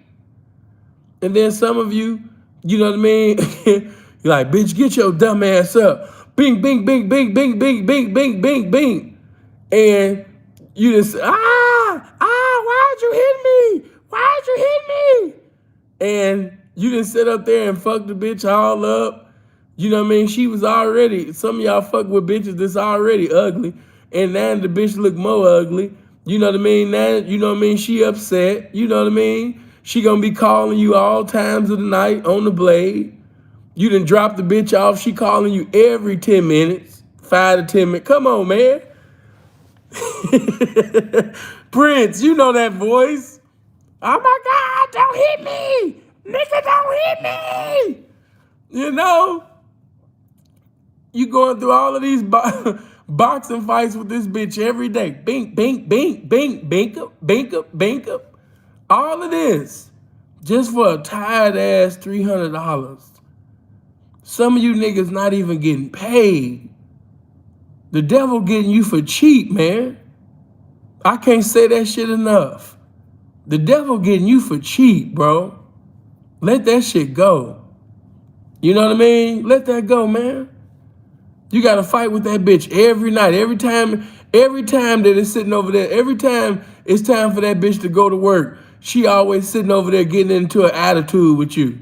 And then some of you, you know what I mean? You're like, bitch, get your dumb ass up. Bing, bing, bing, bing, bing, bing, bing, bing, bing, bing. And You just why'd you hit me? Why'd you hit me? And you didn't sit up there and fuck the bitch all up. You know what I mean? She was already, some of y'all fuck with bitches that's already ugly. And now the bitch look more ugly. You know what I mean? Now, you know what I mean? She upset. You know what I mean? She gonna be calling you all times of the night on the blade. You done drop the bitch off. She calling you every 10 minutes, 5 to 10 minutes. Come on, man. Prince, you know that voice. Oh my God, don't hit me. Nigga, don't hit me. You know, you going through all of these boxing fights with this bitch every day. Bink, bink, bink, bink, bink up, bink up, bink up. All of this just for a tired ass $300. Some of you niggas not even getting paid. The devil getting you for cheap, man. I can't say that shit enough. The devil getting you for cheap, bro. Let that shit go. You know what I mean? Let that go, man. You gotta fight with that bitch every night, every time that it's sitting over there, every time it's time for that bitch to go to work, she always sitting over there getting into an attitude with you.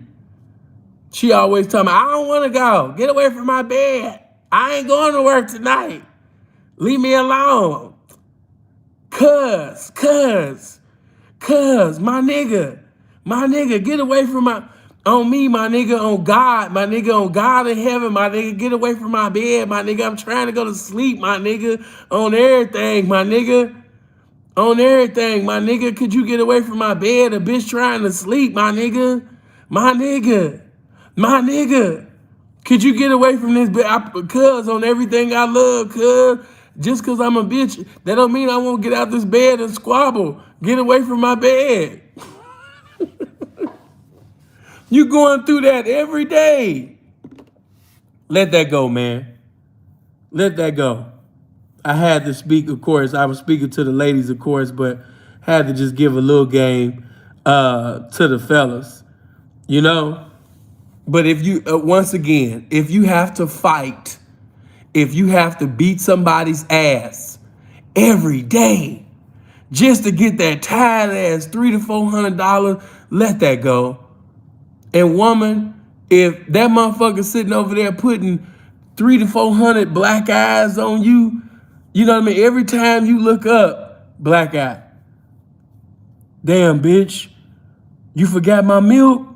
She always telling me, I don't wanna go. Get away from my bed. I ain't going to work tonight. Leave me alone. Cuz, my nigga, get away from on me, my nigga, on God in heaven, my nigga, get away from my bed, my nigga, I'm trying to go to sleep, my nigga, on everything, my nigga, could you get away from my bed, a bitch trying to sleep, my nigga, could you get away from this bitch, cuz, on everything I love, cuz. Just because I'm a bitch, that don't mean I won't get out this bed and squabble. Get away from my bed. You going through that every day. Let that go, man. Let that go. I had to speak, of course. I was speaking to the ladies, of course, but had to just give a little game to the fellas. You know? But if you, once again, if you have to fight, if you have to beat somebody's ass every day just to get that tired ass $300 to $400, let that go. And woman, if that motherfucker sitting over there putting 300 to 400 black eyes on you, you know what I mean? Every time you look up, black eye. Damn, bitch, you forgot my milk?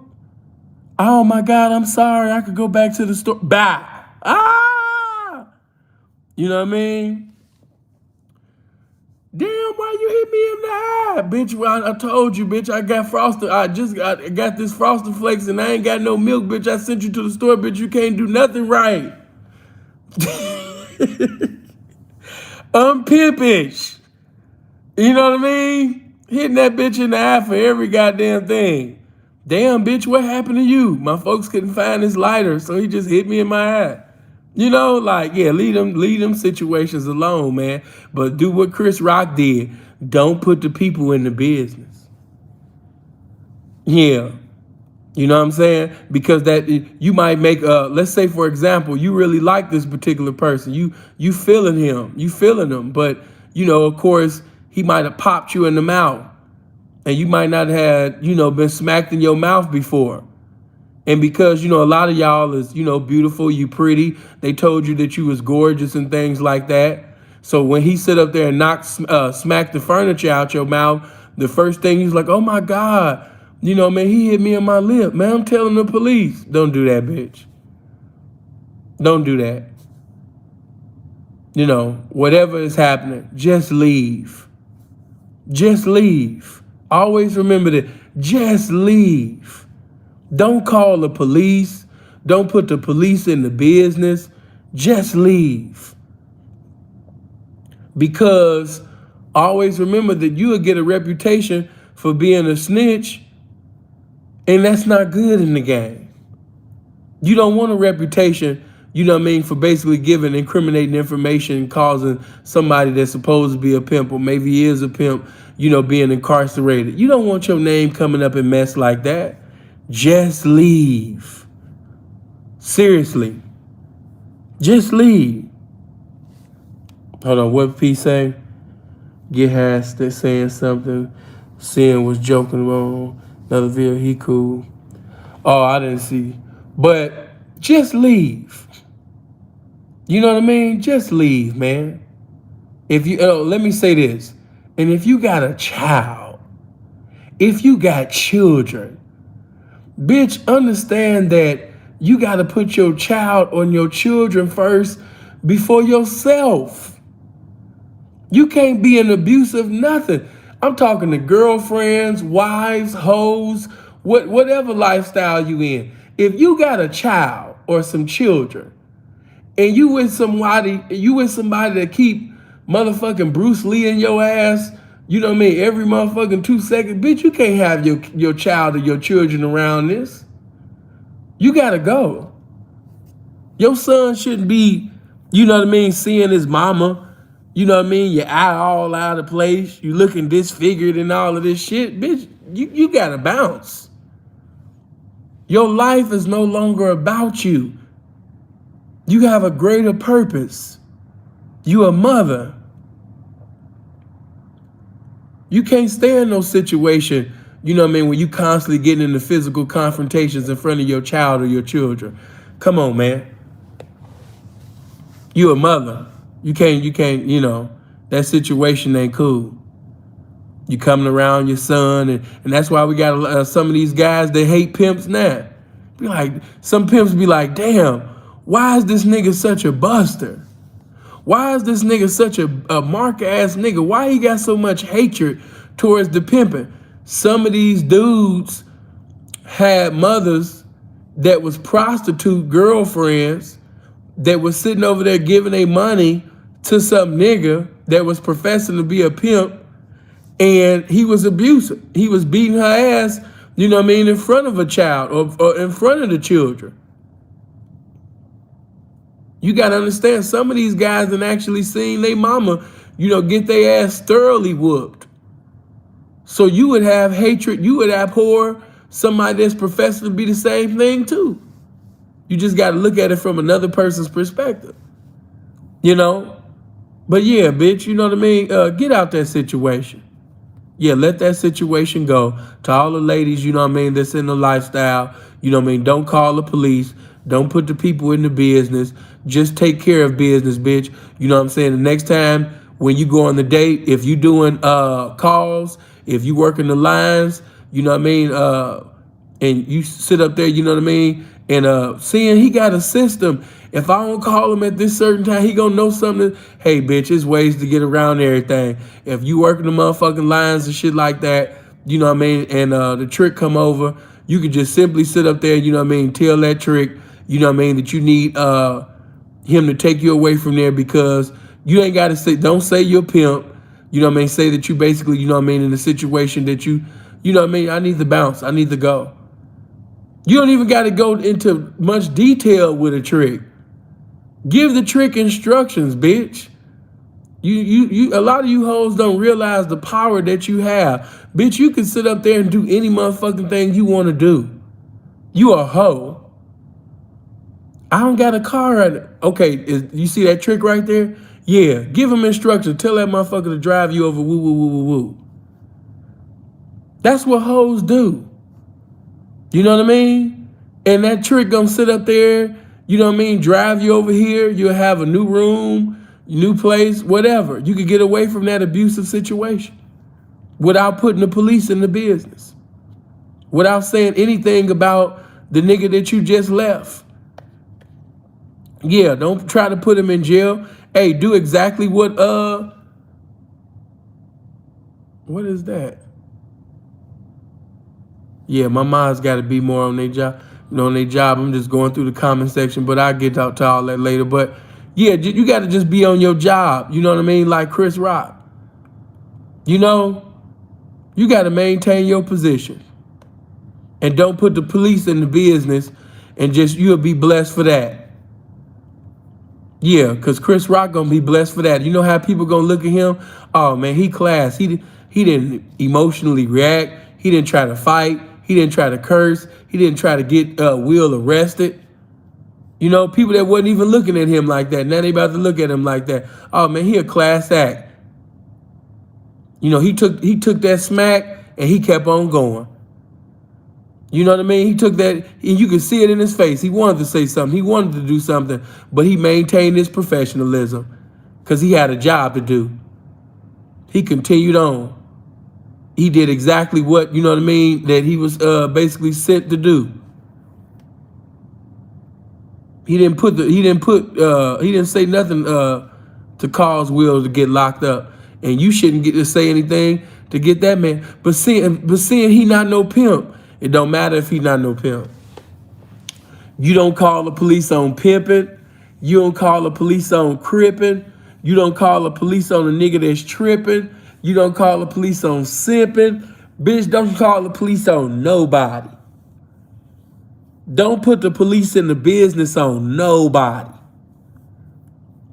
Oh my God, I'm sorry. I could go back to the store. Bye. You know what I mean? Damn, why you hit me in the eye? Bitch, well, I told you, bitch, I got frosted. I got this Frosted Flakes and I ain't got no milk, bitch. I sent you to the store, bitch. You can't do nothing right. I'm pimpish. You know what I mean? Hitting that bitch in the eye for every goddamn thing. Damn, bitch, what happened to you? My folks couldn't find his lighter, so he just hit me in my eye. You know, like, yeah, leave them situations alone, man. But do what Chris Rock did. Don't put the people in the business. Yeah. You know what I'm saying? Because that you might make let's say, for example, you really like this particular person. You feeling him, but you know, of course, he might have popped you in the mouth. And you might not have, you know, been smacked in your mouth before. And because, you know, a lot of y'all is, you know, beautiful, you pretty, they told you that you was gorgeous and things like that. So when he sit up there and smack the furniture out your mouth, the first thing he's like, oh my God, you know, man, he hit me in my lip. Man, I'm telling the police. Don't do that, bitch. Don't do that. You know, whatever is happening, just leave. Just leave. Always remember that. Just leave. Don't call the police. Don't put the police in the business. Just leave. Because always remember that you will get a reputation for being a snitch, and that's not good in the game. You don't want a reputation, you know what I mean, for basically giving incriminating information, causing somebody that's supposed to be a pimp, or maybe he is a pimp, you know, being incarcerated. You don't want your name coming up in mess like that. Just leave. Seriously. Just leave. Hold on, what P say? Get harassed at saying something. Sin was joking wrong. Another video, he cool. Oh, I didn't see. But just leave. You know what I mean? Just leave, man. If you, let me say this. And if you got a child, if you got children, bitch, understand that you got to put your child or your children first before yourself. You can't be an abusive nothing. I'm talking to girlfriends, wives, hoes, whatever lifestyle you in. If you got a child or some children and you with somebody that keep motherfucking Bruce Lee in your ass, you know what I mean, every motherfucking 2 seconds, bitch, you can't have your child or your children around this. You gotta go. Your son shouldn't be, you know what I mean, seeing his mama, you know what I mean, your eye all out of place, you looking disfigured and all of this shit. Bitch, you gotta bounce. Your life is no longer about you. You have a greater purpose. You a mother. You can't stay in no situation, you know what I mean, when you constantly getting into physical confrontations in front of your child or your children. Come on, man. You a mother. You can't, you know, that situation ain't cool. You coming around your son, and that's why we got some of these guys that hate pimps now. Be like, some pimps be like, damn, why is this nigga such a buster? Why is this nigga such a mark ass nigga? Why he got so much hatred towards the pimping? Some of these dudes had mothers that was prostitute girlfriends that was sitting over there giving their money to some nigga that was professing to be a pimp, and he was abusive. He was beating her ass, you know what I mean, in front of a child or in front of the children. You got to understand, some of these guys done actually seen their mama, you know, get their ass thoroughly whooped. So you would have hatred, you would abhor somebody that's professing to be the same thing too. You just got to look at it from another person's perspective, you know? But yeah, bitch, you know what I mean? Get out that situation. Yeah, let that situation go. To all the ladies, you know what I mean, that's in the lifestyle, you know what I mean, don't call the police. Don't put the people in the business. Just take care of business, bitch. You know what I'm saying? The next time when you go on the date, if you doing calls, if you working the lines, you know what I mean, and you sit up there, you know what I mean, and seeing he got a system. If I don't call him at this certain time, he gonna know something. Hey, bitch, there's ways to get around everything. If you working the motherfucking lines and shit like that, you know what I mean, and the trick come over, you could just simply sit up there, you know what I mean, tell that trick, you know what I mean, that you need him to take you away from there, because you ain't got to say, don't say you're a pimp, you know what I mean, say that you basically, you know what I mean, in a situation that you know what I mean, I need to bounce, I need to go. You don't even got to go into much detail with a trick. Give the trick instructions, bitch. You a lot of you hoes don't realize the power that you have. Bitch, you can sit up there and do any motherfucking thing you want to do. You a hoe. I don't got a car right now. Okay, you see that trick right there? Yeah, give him instructions. Tell that motherfucker to drive you over, woo, woo, woo, woo, woo. That's what hoes do. You know what I mean? And that trick gonna sit up there, you know what I mean, drive you over here. You'll have a new room, new place, whatever. You could get away from that abusive situation without putting the police in the business, without saying anything about the nigga that you just left. Yeah, don't try to put him in jail. Hey, do exactly what is that? Yeah, my mind's got to be more on their job. You know, on their job. I'm just going through the comment section, but I'll get out to all that later. But yeah, you got to just be on your job. You know what I mean? Like Chris Rock. You know, you got to maintain your position. And don't put the police in the business, and just, you'll be blessed for that. Yeah, because Chris Rock gonna be blessed for that. You know how people gonna look at him? Oh man, he class. He didn't emotionally react. He didn't try to fight. He didn't try to curse. He didn't try to get Will arrested. You know, people that wasn't even looking at him like that, now they about to look at him like that. Oh man, he a class act. You know, he took that smack and he kept on going. You know what I mean? He took that, and you could see it in his face. He wanted to say something. He wanted to do something, but he maintained his professionalism because he had a job to do. He continued on. He did exactly what, you know what I mean, that he was basically sent to do. He didn't say nothing to cause Will to get locked up. And you shouldn't get to say anything to get that man. But seeing he not no pimp, it don't matter if he not no pimp. You don't call the police on pimping. You don't call the police on cripping. You don't call the police on a nigga that's tripping. You don't call the police on simping. Bitch, don't call the police on nobody. Don't put the police in the business on nobody.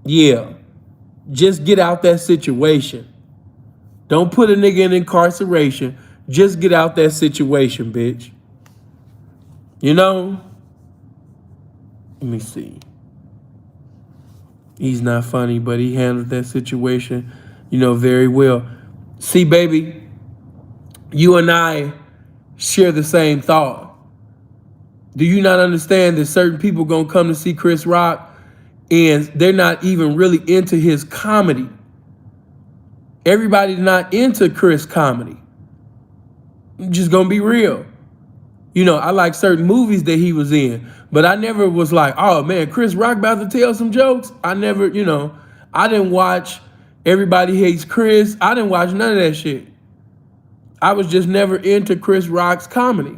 Yeah. Just get out that situation. Don't put a nigga in incarceration. Just get out that situation, bitch. You know? Let me see. He's not funny, but he handled that situation, you know, very well. See, baby, you and I share the same thought. Do you not understand that certain people gonna come to see Chris Rock and they're not even really into his comedy? Everybody's not into Chris comedy. I'm just gonna be real. You know, I like certain movies that he was in, but I never was like, oh man, Chris Rock about to tell some jokes. I never, you know, I didn't watch Everybody Hates Chris. I didn't watch none of that shit. I was just never into Chris Rock's comedy.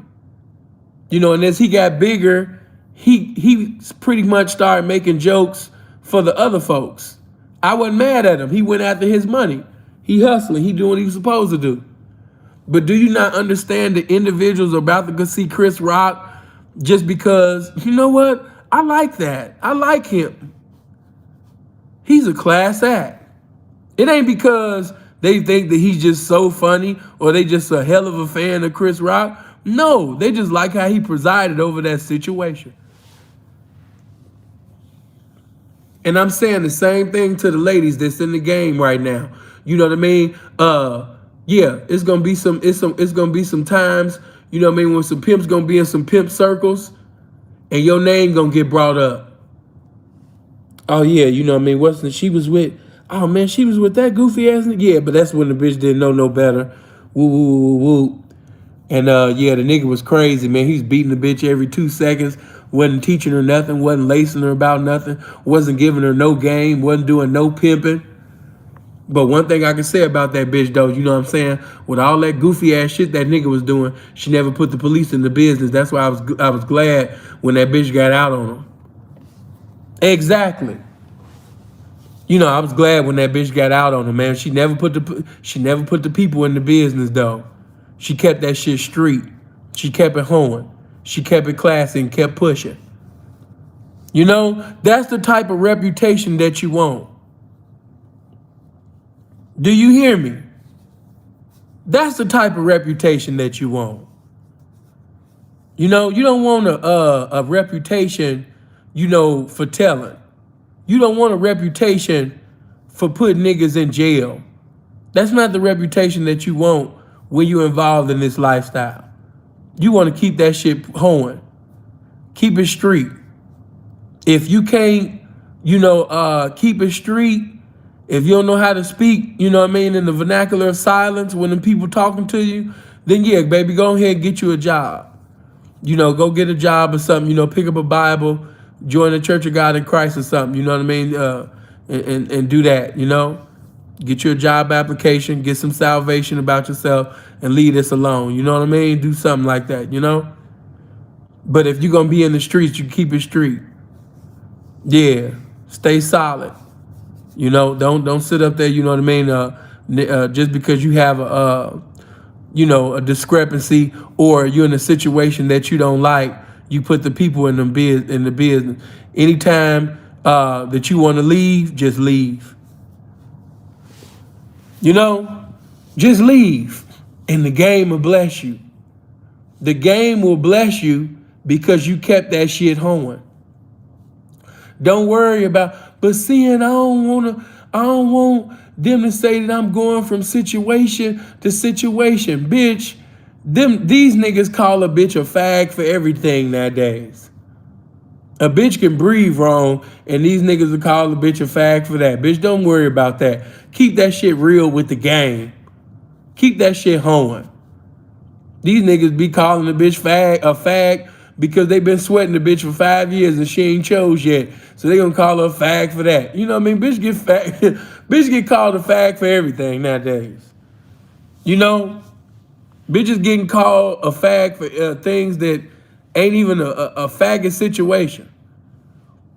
You know, and as he got bigger, he pretty much started making jokes for the other folks. I wasn't mad at him. He went after his money. He hustling. He doing what he was supposed to do. But do you not understand that individuals are about to go see Chris Rock just because, you know what? I like that. I like him. He's a class act. It ain't because they think that he's just so funny or they just a hell of a fan of Chris Rock. No, they just like how he presided over that situation. And I'm saying the same thing to the ladies that's in the game right now. You know what I mean? Yeah, it's gonna be some times, you know what I mean, when some pimps gonna be in some pimp circles and your name gonna get brought up. Oh yeah, you know what I mean? She was with that goofy ass nigga. Yeah, but that's when the bitch didn't know no better. Woo woo woo woo. And yeah, the nigga was crazy, man. He was beating the bitch every 2 seconds, wasn't teaching her nothing, wasn't lacing her about nothing, wasn't giving her no game, wasn't doing no pimping. But one thing I can say about that bitch, though, you know what I'm saying? With all that goofy ass shit that nigga was doing, she never put the police in the business. That's why I was glad when that bitch got out on him. Exactly. You know, I was glad when that bitch got out on him, man. She never put the people in the business, though. She kept that shit street. She kept it hoeing. She kept it classy and kept pushing. You know, that's the type of reputation that you want. Do you hear me? That's the type of reputation that you want. You know, you don't want a reputation, you know, for telling. You don't want a reputation for putting niggas in jail. That's not the reputation that you want when you're involved in this lifestyle. You want to keep that shit hoeing. Keep it street. If you can't, you know, keep it street, if you don't know how to speak, you know what I mean, in the vernacular of silence when the people talking to you, then yeah, baby, go ahead and get you a job. You know, go get a job or something, you know, pick up a Bible, join the Church of God in Christ or something, you know what I mean, and do that, you know. Get you a job application, get some salvation about yourself, and leave this alone, you know what I mean? Do something like that, you know. But if you're going to be in the streets, you keep it street. Yeah, stay solid. You know, don't sit up there, you know what I mean, just because you have you know, a discrepancy or you're in a situation that you don't like, you put the people in the business. Anytime that you want to leave, just leave. You know, just leave and the game will bless you. The game will bless you because you kept that shit hoeing. Don't worry about, but seeing I I don't want them to say that I'm going from situation to situation. Bitch, these niggas call a bitch a fag for everything nowadays. A bitch can breathe wrong, and these niggas will call a bitch a fag for that. Bitch, don't worry about that. Keep that shit real with the game. Keep that shit hoeing. These niggas be calling a bitch a fag because they been sweating the bitch for 5 years and she ain't chose yet. So they gonna call her a fag for that. You know what I mean? Bitch get called a fag for everything nowadays. You know? Bitches getting called a fag for things that ain't even a faggot situation.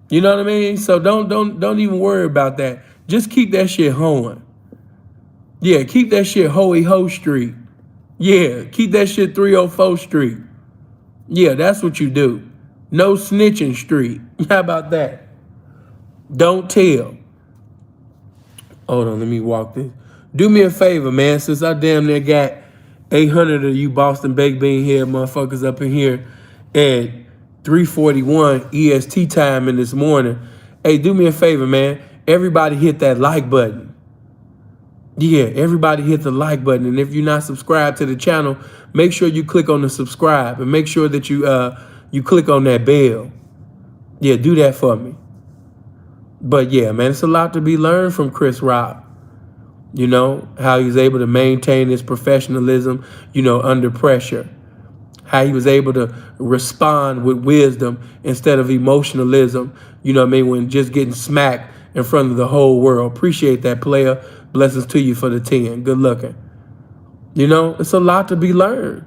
You know what I mean? So don't even worry about that. Just keep that shit hoeing. Yeah, keep that shit hoey ho street. Yeah, keep that shit 304 Street. Yeah, that's what you do. No snitching street. How about that? Don't tell. Hold on, let me walk this. Do me a favor, man, since I damn near got 800 of you Boston Baked Bean head motherfuckers up in here at 3:41 EST time in this morning. Hey, do me a favor, man. Everybody hit that like button. Yeah, everybody hit the like button. And if you're not subscribed to the channel, make sure you click on the subscribe and make sure that you click on that bell. Yeah, do that for me. But yeah, man, it's a lot to be learned from Chris Rock. You know, how he was able to maintain his professionalism, you know, under pressure. How he was able to respond with wisdom instead of emotionalism, you know what I mean, when just getting smacked in front of the whole world. Appreciate that, player. Blessings to you for the 10. Good looking. You know, it's a lot to be learned.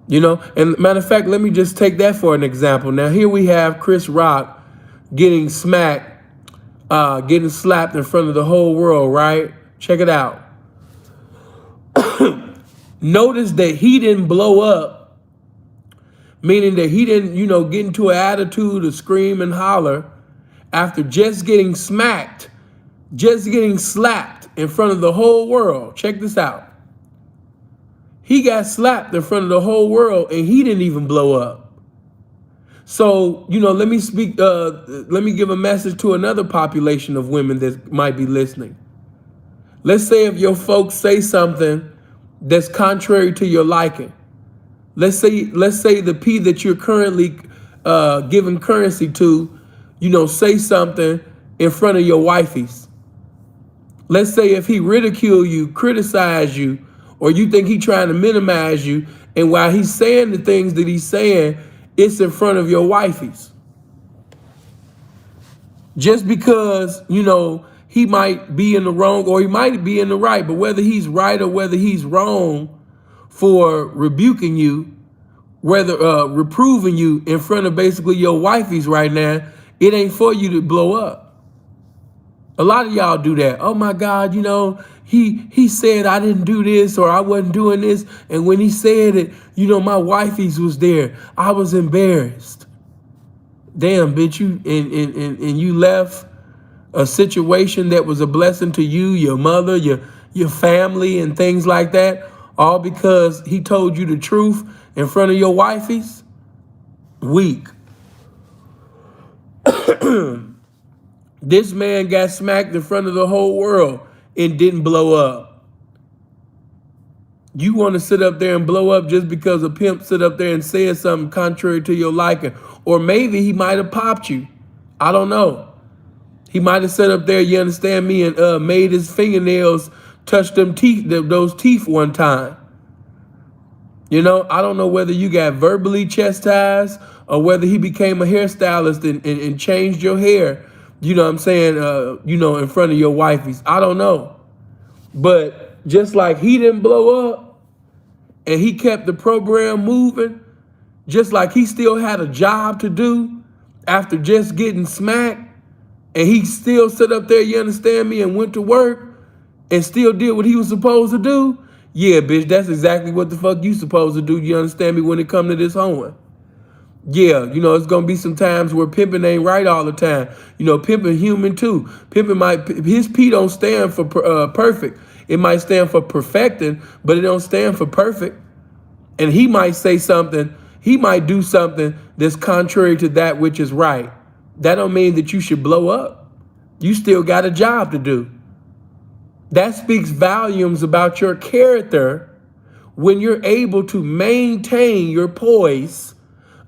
You know, and matter of fact, let me just take that for an example. Now, here we have Chris Rock getting smacked, getting slapped in front of the whole world, right? Check it out. Notice that he didn't blow up, meaning that he didn't, you know, get into an attitude of scream and holler after just getting smacked, just getting slapped in front of the whole world. Check this out. He got slapped in front of the whole world and he didn't even blow up. So, you know, let me give a message to another population of women that might be listening. Let's say if your folks say something that's contrary to your liking. Let's say the P that you're currently giving currency to, you know, say something in front of your wifeys. Let's say if he ridicule you, criticize you, or you think he trying to minimize you, and while he's saying the things that he's saying, it's in front of your wifeys. Just because, you know, he might be in the wrong or he might be in the right, but whether he's right or whether he's wrong for rebuking you, whether reproving you in front of basically your wifeys right now, it ain't for you to blow up. A lot of y'all do that. Oh my God, you know, he said I didn't do this or I wasn't doing this. And when he said it, you know, my wifeys was there. I was embarrassed. Damn, bitch, you left a situation that was a blessing to you, your mother, your family, and things like that, all because he told you the truth in front of your wifeys? Weak. This man got smacked in front of the whole world and didn't blow up. You want to sit up there and blow up just because a pimp sit up there and said something contrary to your liking. Or maybe he might have popped you. I don't know. He might have sat up there, you understand me, and made his fingernails touch them teeth, those teeth one time. You know, I don't know whether you got verbally chastised or whether he became a hairstylist and changed your hair, you know what I'm saying, you know, in front of your wifeys. I don't know. But just like he didn't blow up and he kept the program moving, just like he still had a job to do after just getting smacked, and he still stood up there, you understand me, and went to work and still did what he was supposed to do. Yeah, bitch, that's exactly what the fuck you supposed to do, you understand me, when it come to this hoeing. Yeah, you know, it's going to be some times where pimping ain't right all the time. You know, pimping human too. Pimping his P don't stand for perfect. It might stand for perfecting, but it don't stand for perfect. And he might say something, he might do something that's contrary to that which is right. That don't mean that you should blow up. You still got a job to do. That speaks volumes about your character when you're able to maintain your poise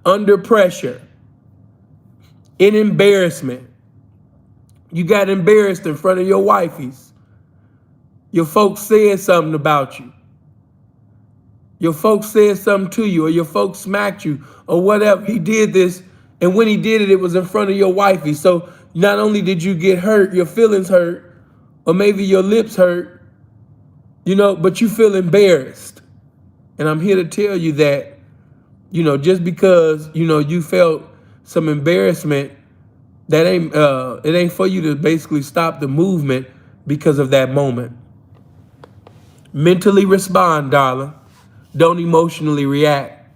under pressure. In embarrassment. You got embarrassed in front of your wifeys. Your folks said something about you. Your folks said something to you, or your folks smacked you, or whatever. He did this, and when he did it, it was in front of your wifey. So not only did you get hurt, your feelings hurt, or maybe your lips hurt, but you feel embarrassed. And I'm here to tell you that, just because, you felt some embarrassment, that it ain't for you to basically stop the movement because of that moment. Mentally respond, darling. Don't emotionally react,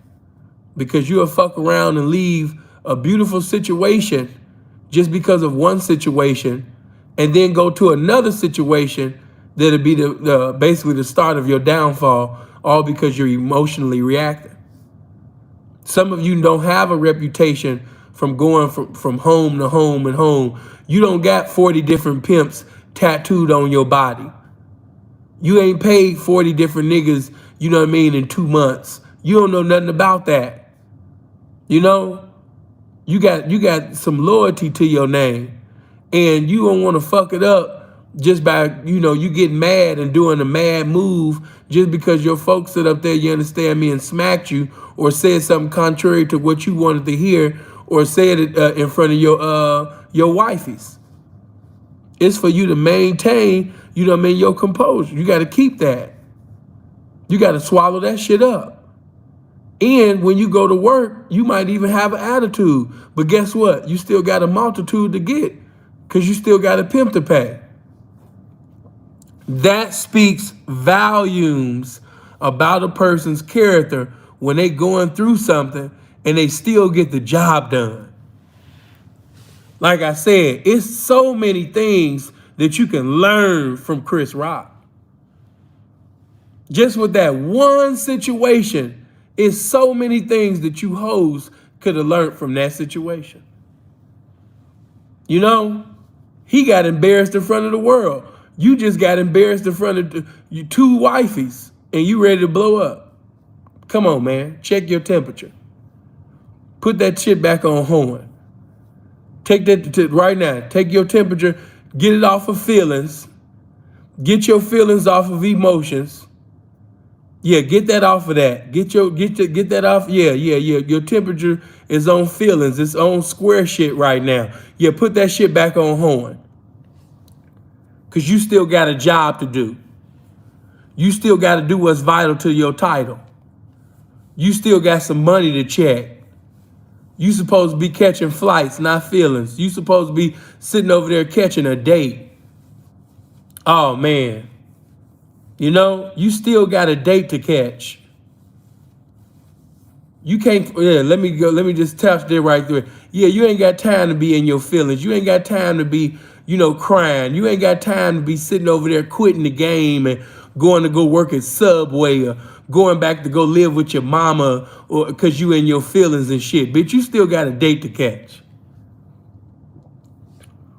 because you'll fuck around and leave a beautiful situation just because of one situation, and then go to another situation that'll be basically the start of your downfall, all because you're emotionally reacting. Some of you don't have a reputation from going from home to home and home. You don't got 40 different pimps tattooed on your body. You ain't paid 40 different niggas, in 2 months. You don't know nothing about that. You got some loyalty to your name, and you don't want to fuck it up just by, you getting mad and doing a mad move just because your folks sit up there, you understand me, and smacked you or said something contrary to what you wanted to hear, or said it in front of your wifeys. It's for you to maintain, your composure. You got to keep that. You got to swallow that shit up. And when you go to work, you might even have an attitude. But guess what? You still got a multitude to get, because you still got a pimp to pay. That speaks volumes about a person's character when they going through something and they still get the job done. Like I said, it's so many things that you can learn from Chris Rock. Just with that one situation, it's so many things that you hoes could have learned from that situation. He got embarrassed in front of the world. You just got embarrassed in front of your 2 wifeys, and you ready to blow up. Come on, man. Check your temperature. Put that shit back on horn. Take that right now. Take your temperature. Get it off of feelings. Get your feelings off of emotions. Yeah, get that off of that. Get that off. Yeah. Your temperature is on feelings. It's on square shit right now. Yeah, put that shit back on horn. Because you still got a job to do. You still got to do what's vital to your title. You still got some money to check. You supposed to be catching flights, not feelings. You supposed to be sitting over there catching a date. Oh, man. You still got a date to catch. You can't, let me just touch there right there. Yeah, you ain't got time to be in your feelings. You ain't got time to be, crying. You ain't got time to be sitting over there quitting the game and going to go work at Subway, or going back to go live with your mama, or because you in your feelings and shit. Bitch, you still got a date to catch.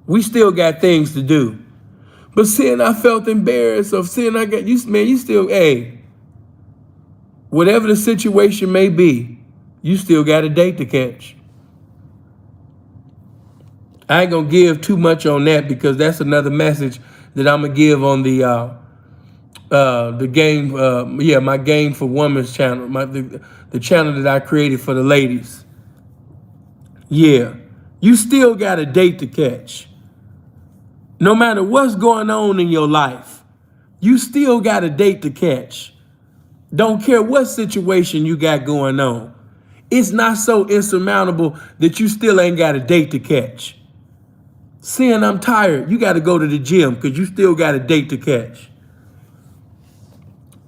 We still got things to do. But seeing I felt embarrassed, or seeing I got, you still, whatever the situation may be, you still got a date to catch. I ain't gonna give too much on that, because that's another message that I'm gonna give on the game, my Game for Women's channel, the channel that I created for the ladies. Yeah, you still got a date to catch. No matter what's going on in your life, you still got a date to catch. Don't care what situation you got going on. It's not so insurmountable that you still ain't got a date to catch. Saying I'm tired, you got to go to the gym because you still got a date to catch.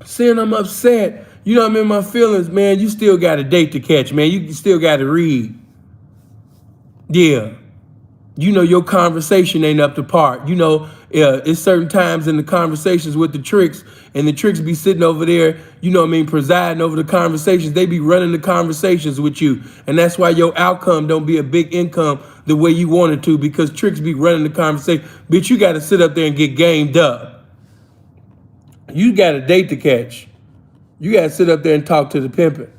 Saying I'm upset, I'm in my feelings, man, you still got a date to catch, man. You still got to read. Yeah. Your conversation ain't up to par. It's certain times in the conversations with the tricks, and the tricks be sitting over there, presiding over the conversations. They be running the conversations with you. And that's why your outcome don't be a big income the way you want it to, because tricks be running the conversation. Bitch, you got to sit up there and get gamed up. You got a date to catch. You got to sit up there and talk to the pimpin'.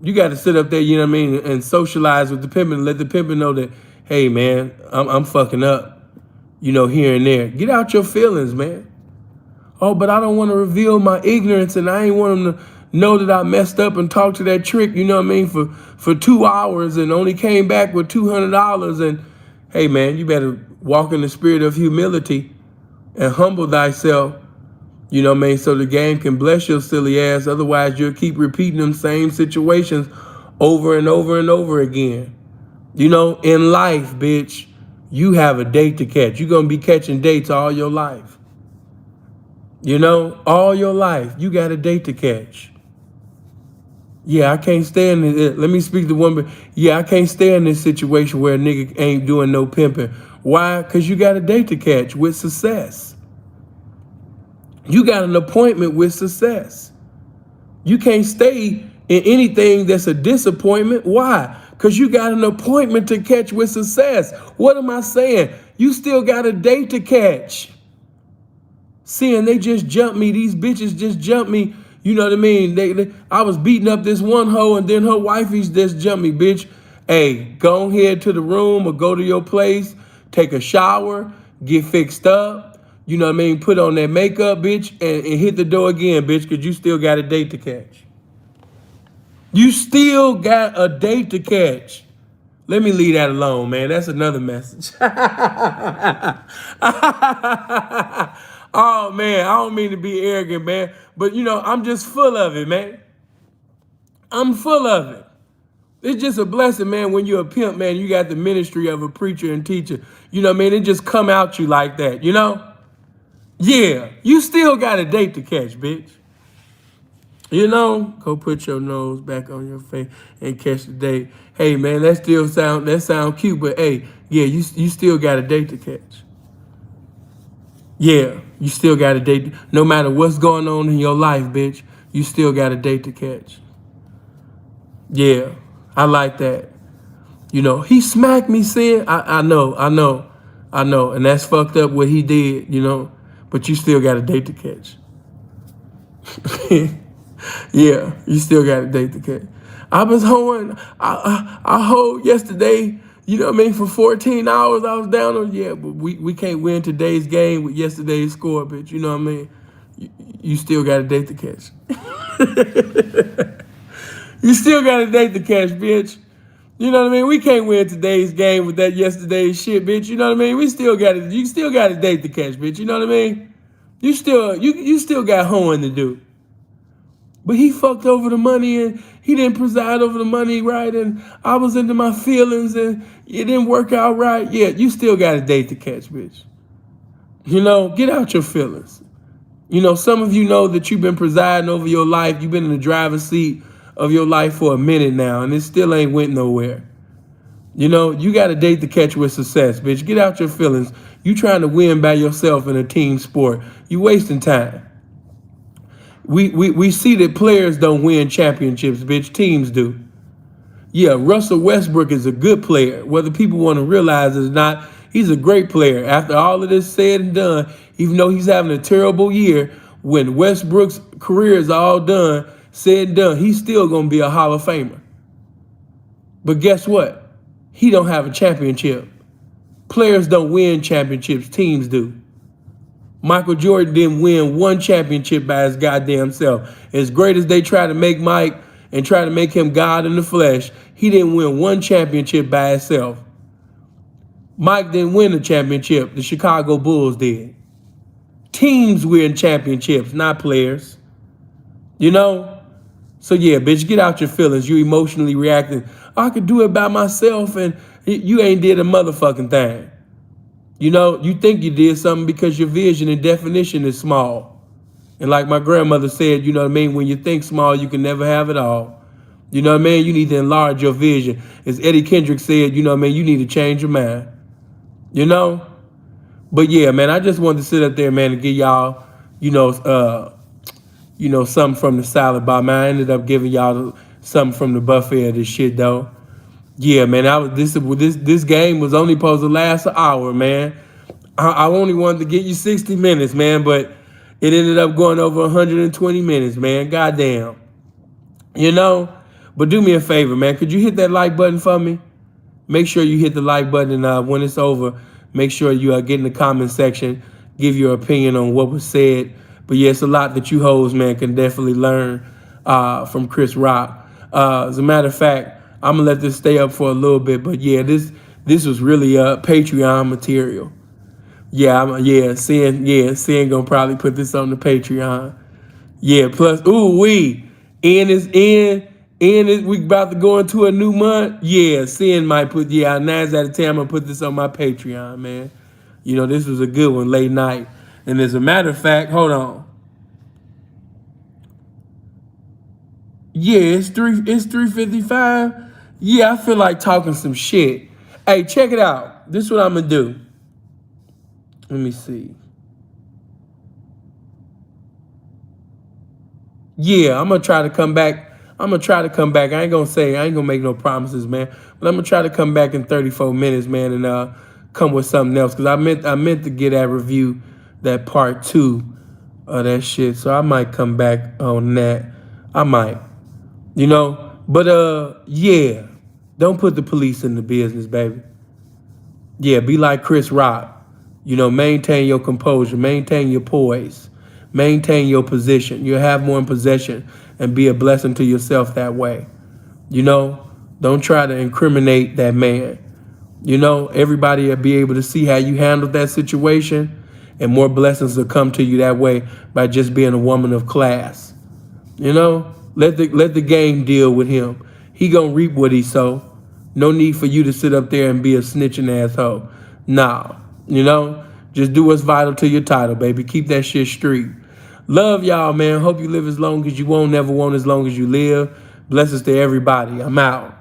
You got to sit up there, and socialize with the pimpin' and let the pimpin' know that, hey, man, I'm fucking up. Here and there. Get out your feelings, man. Oh, but I don't want to reveal my ignorance, and I ain't want them to know that I messed up and talk to that trick, for 2 hours and only came back with $200. And hey, man, you better walk in the spirit of humility and humble thyself, so the game can bless your silly ass. Otherwise, you'll keep repeating them same situations over and over and over again. In life, bitch, you have a date to catch. You're going to be catching dates all your life. All your life, you got a date to catch. Yeah, I can't stay in it. Let me speak to one, but yeah, I can't stay in this situation where a nigga ain't doing no pimping. Why? Because you got a date to catch with success. You got an appointment with success. You can't stay in anything that's a disappointment. Why? Because you got an appointment to catch with success. What am I saying? You still got a date to catch. Seeing they just jumped me. These bitches just jumped me. You know what I mean? I was beating up this one hoe, and then her wifey's just jumped me, bitch. Hey, go ahead to the room or go to your place, take a shower, get fixed up. You know what I mean? Put on that makeup, bitch, and hit the door again, bitch, because you still got a date to catch. You still got a date to catch. Let me leave that alone, man. That's another message. Oh, man, I don't mean to be arrogant, man. But, I'm just full of it, man. I'm full of it. It's just a blessing, man, when you're a pimp, man. You got the ministry of a preacher and teacher. You know what I mean? It just come out you like that, Yeah, you still got a date to catch, bitch. Go put your nose back on your face and catch the date. Hey, man, that sound cute, but hey, yeah, you still got a date to catch. Yeah, you still got a date. No matter what's going on in your life, bitch, you still got a date to catch. Yeah, I like that. He smacked me, saying, I know, and that's fucked up what he did, but you still got a date to catch. Yeah, you still got a date to catch. I was hoeing. I hoed yesterday, for 14 hours. I was down on, but we can't win today's game with yesterday's score, bitch. You know what I mean? You still got a date to catch. You still got a date to catch, bitch. You know what I mean? We can't win today's game with that yesterday's shit, bitch. You know what I mean? You still got a date to catch, bitch. You know what I mean? You still got hoeing to do. But he fucked over the money, and he didn't preside over the money right, and I was into my feelings, and it didn't work out right. Yeah, you still got a date to catch, bitch. Get out your feelings. Some of you know that you've been presiding over your life. You've been in the driver's seat of your life for a minute now, and it still ain't went nowhere. You got a date to catch with success, bitch. Get out your feelings. You trying to win by yourself in a team sport. You wasting time. We see that players don't win championships, bitch. Teams do. Yeah, Russell Westbrook is a good player. Whether people want to realize it or not, he's a great player. After all of this said and done, even though he's having a terrible year, when Westbrook's career is all done, said and done, he's still going to be a Hall of Famer. But guess what? He don't have a championship. Players don't win championships. Teams do. Michael Jordan didn't win one championship by his goddamn self. As great as they try to make Mike and try to make him God in the flesh, he didn't win one championship by himself. Mike didn't win a championship. The Chicago Bulls did. Teams win championships, not players. So yeah, bitch, get out your feelings. You emotionally reacting. I could do it by myself, and you ain't did a motherfucking thing. You think you did something because your vision and definition is small. And like my grandmother said, you know what I mean? When you think small, you can never have it all. You know what I mean? You need to enlarge your vision. As Eddie Kendrick said, you know what I mean? You need to change your mind. But yeah, man, I just wanted to sit up there, man, and give y'all, something from the salad bar, man. I ended up giving y'all something from the buffet of this shit, though. Yeah, man, this game was only supposed to last an hour, man. I only wanted to get you 60 minutes, man, but it ended up going over 120 minutes, man. Goddamn. You know? But do me a favor, man. Could you hit that like button for me? Make sure you hit the like button, and when it's over, make sure you get in the comment section, give your opinion on what was said. But yeah, it's a lot that you hoes, man, can definitely learn from Chris Rock. As a matter of fact, I'm gonna let this stay up for a little bit, but yeah, this was really Patreon material. Sin gonna probably put this on the Patreon. Yeah, plus, N is in. We about to go into a new month. Yeah, Sin might put, 9 out of 10, I'm going to put this on my Patreon, man. This was a good one, late night. And as a matter of fact, hold on. Yeah, it's 3:55. Yeah, I feel like talking some shit. Hey, check it out. This is what I'm going to do. Let me see. Yeah, I'm going to try to come back. I ain't gonna make no promises, man. But I'm gonna try to come back in 34 minutes, man, and come with something else. Cause I meant to get that review, that part 2 of that shit. So I might come back on that. I might. But yeah. Don't put the police in the business, baby. Yeah, be like Chris Rock. Maintain your composure, maintain your poise, maintain your position. You'll have more in possession and be a blessing to yourself that way. Don't try to incriminate that man. Everybody will be able to see how you handled that situation, and more blessings will come to you that way by just being a woman of class. Let the game deal with him. He gonna reap what he sow. No need for you to sit up there and be a snitching asshole. Nah, just do what's vital to your title, baby. Keep that shit street. Love y'all, man. Hope you live as long as you want, never want as long as you live. Blessings to everybody. I'm out.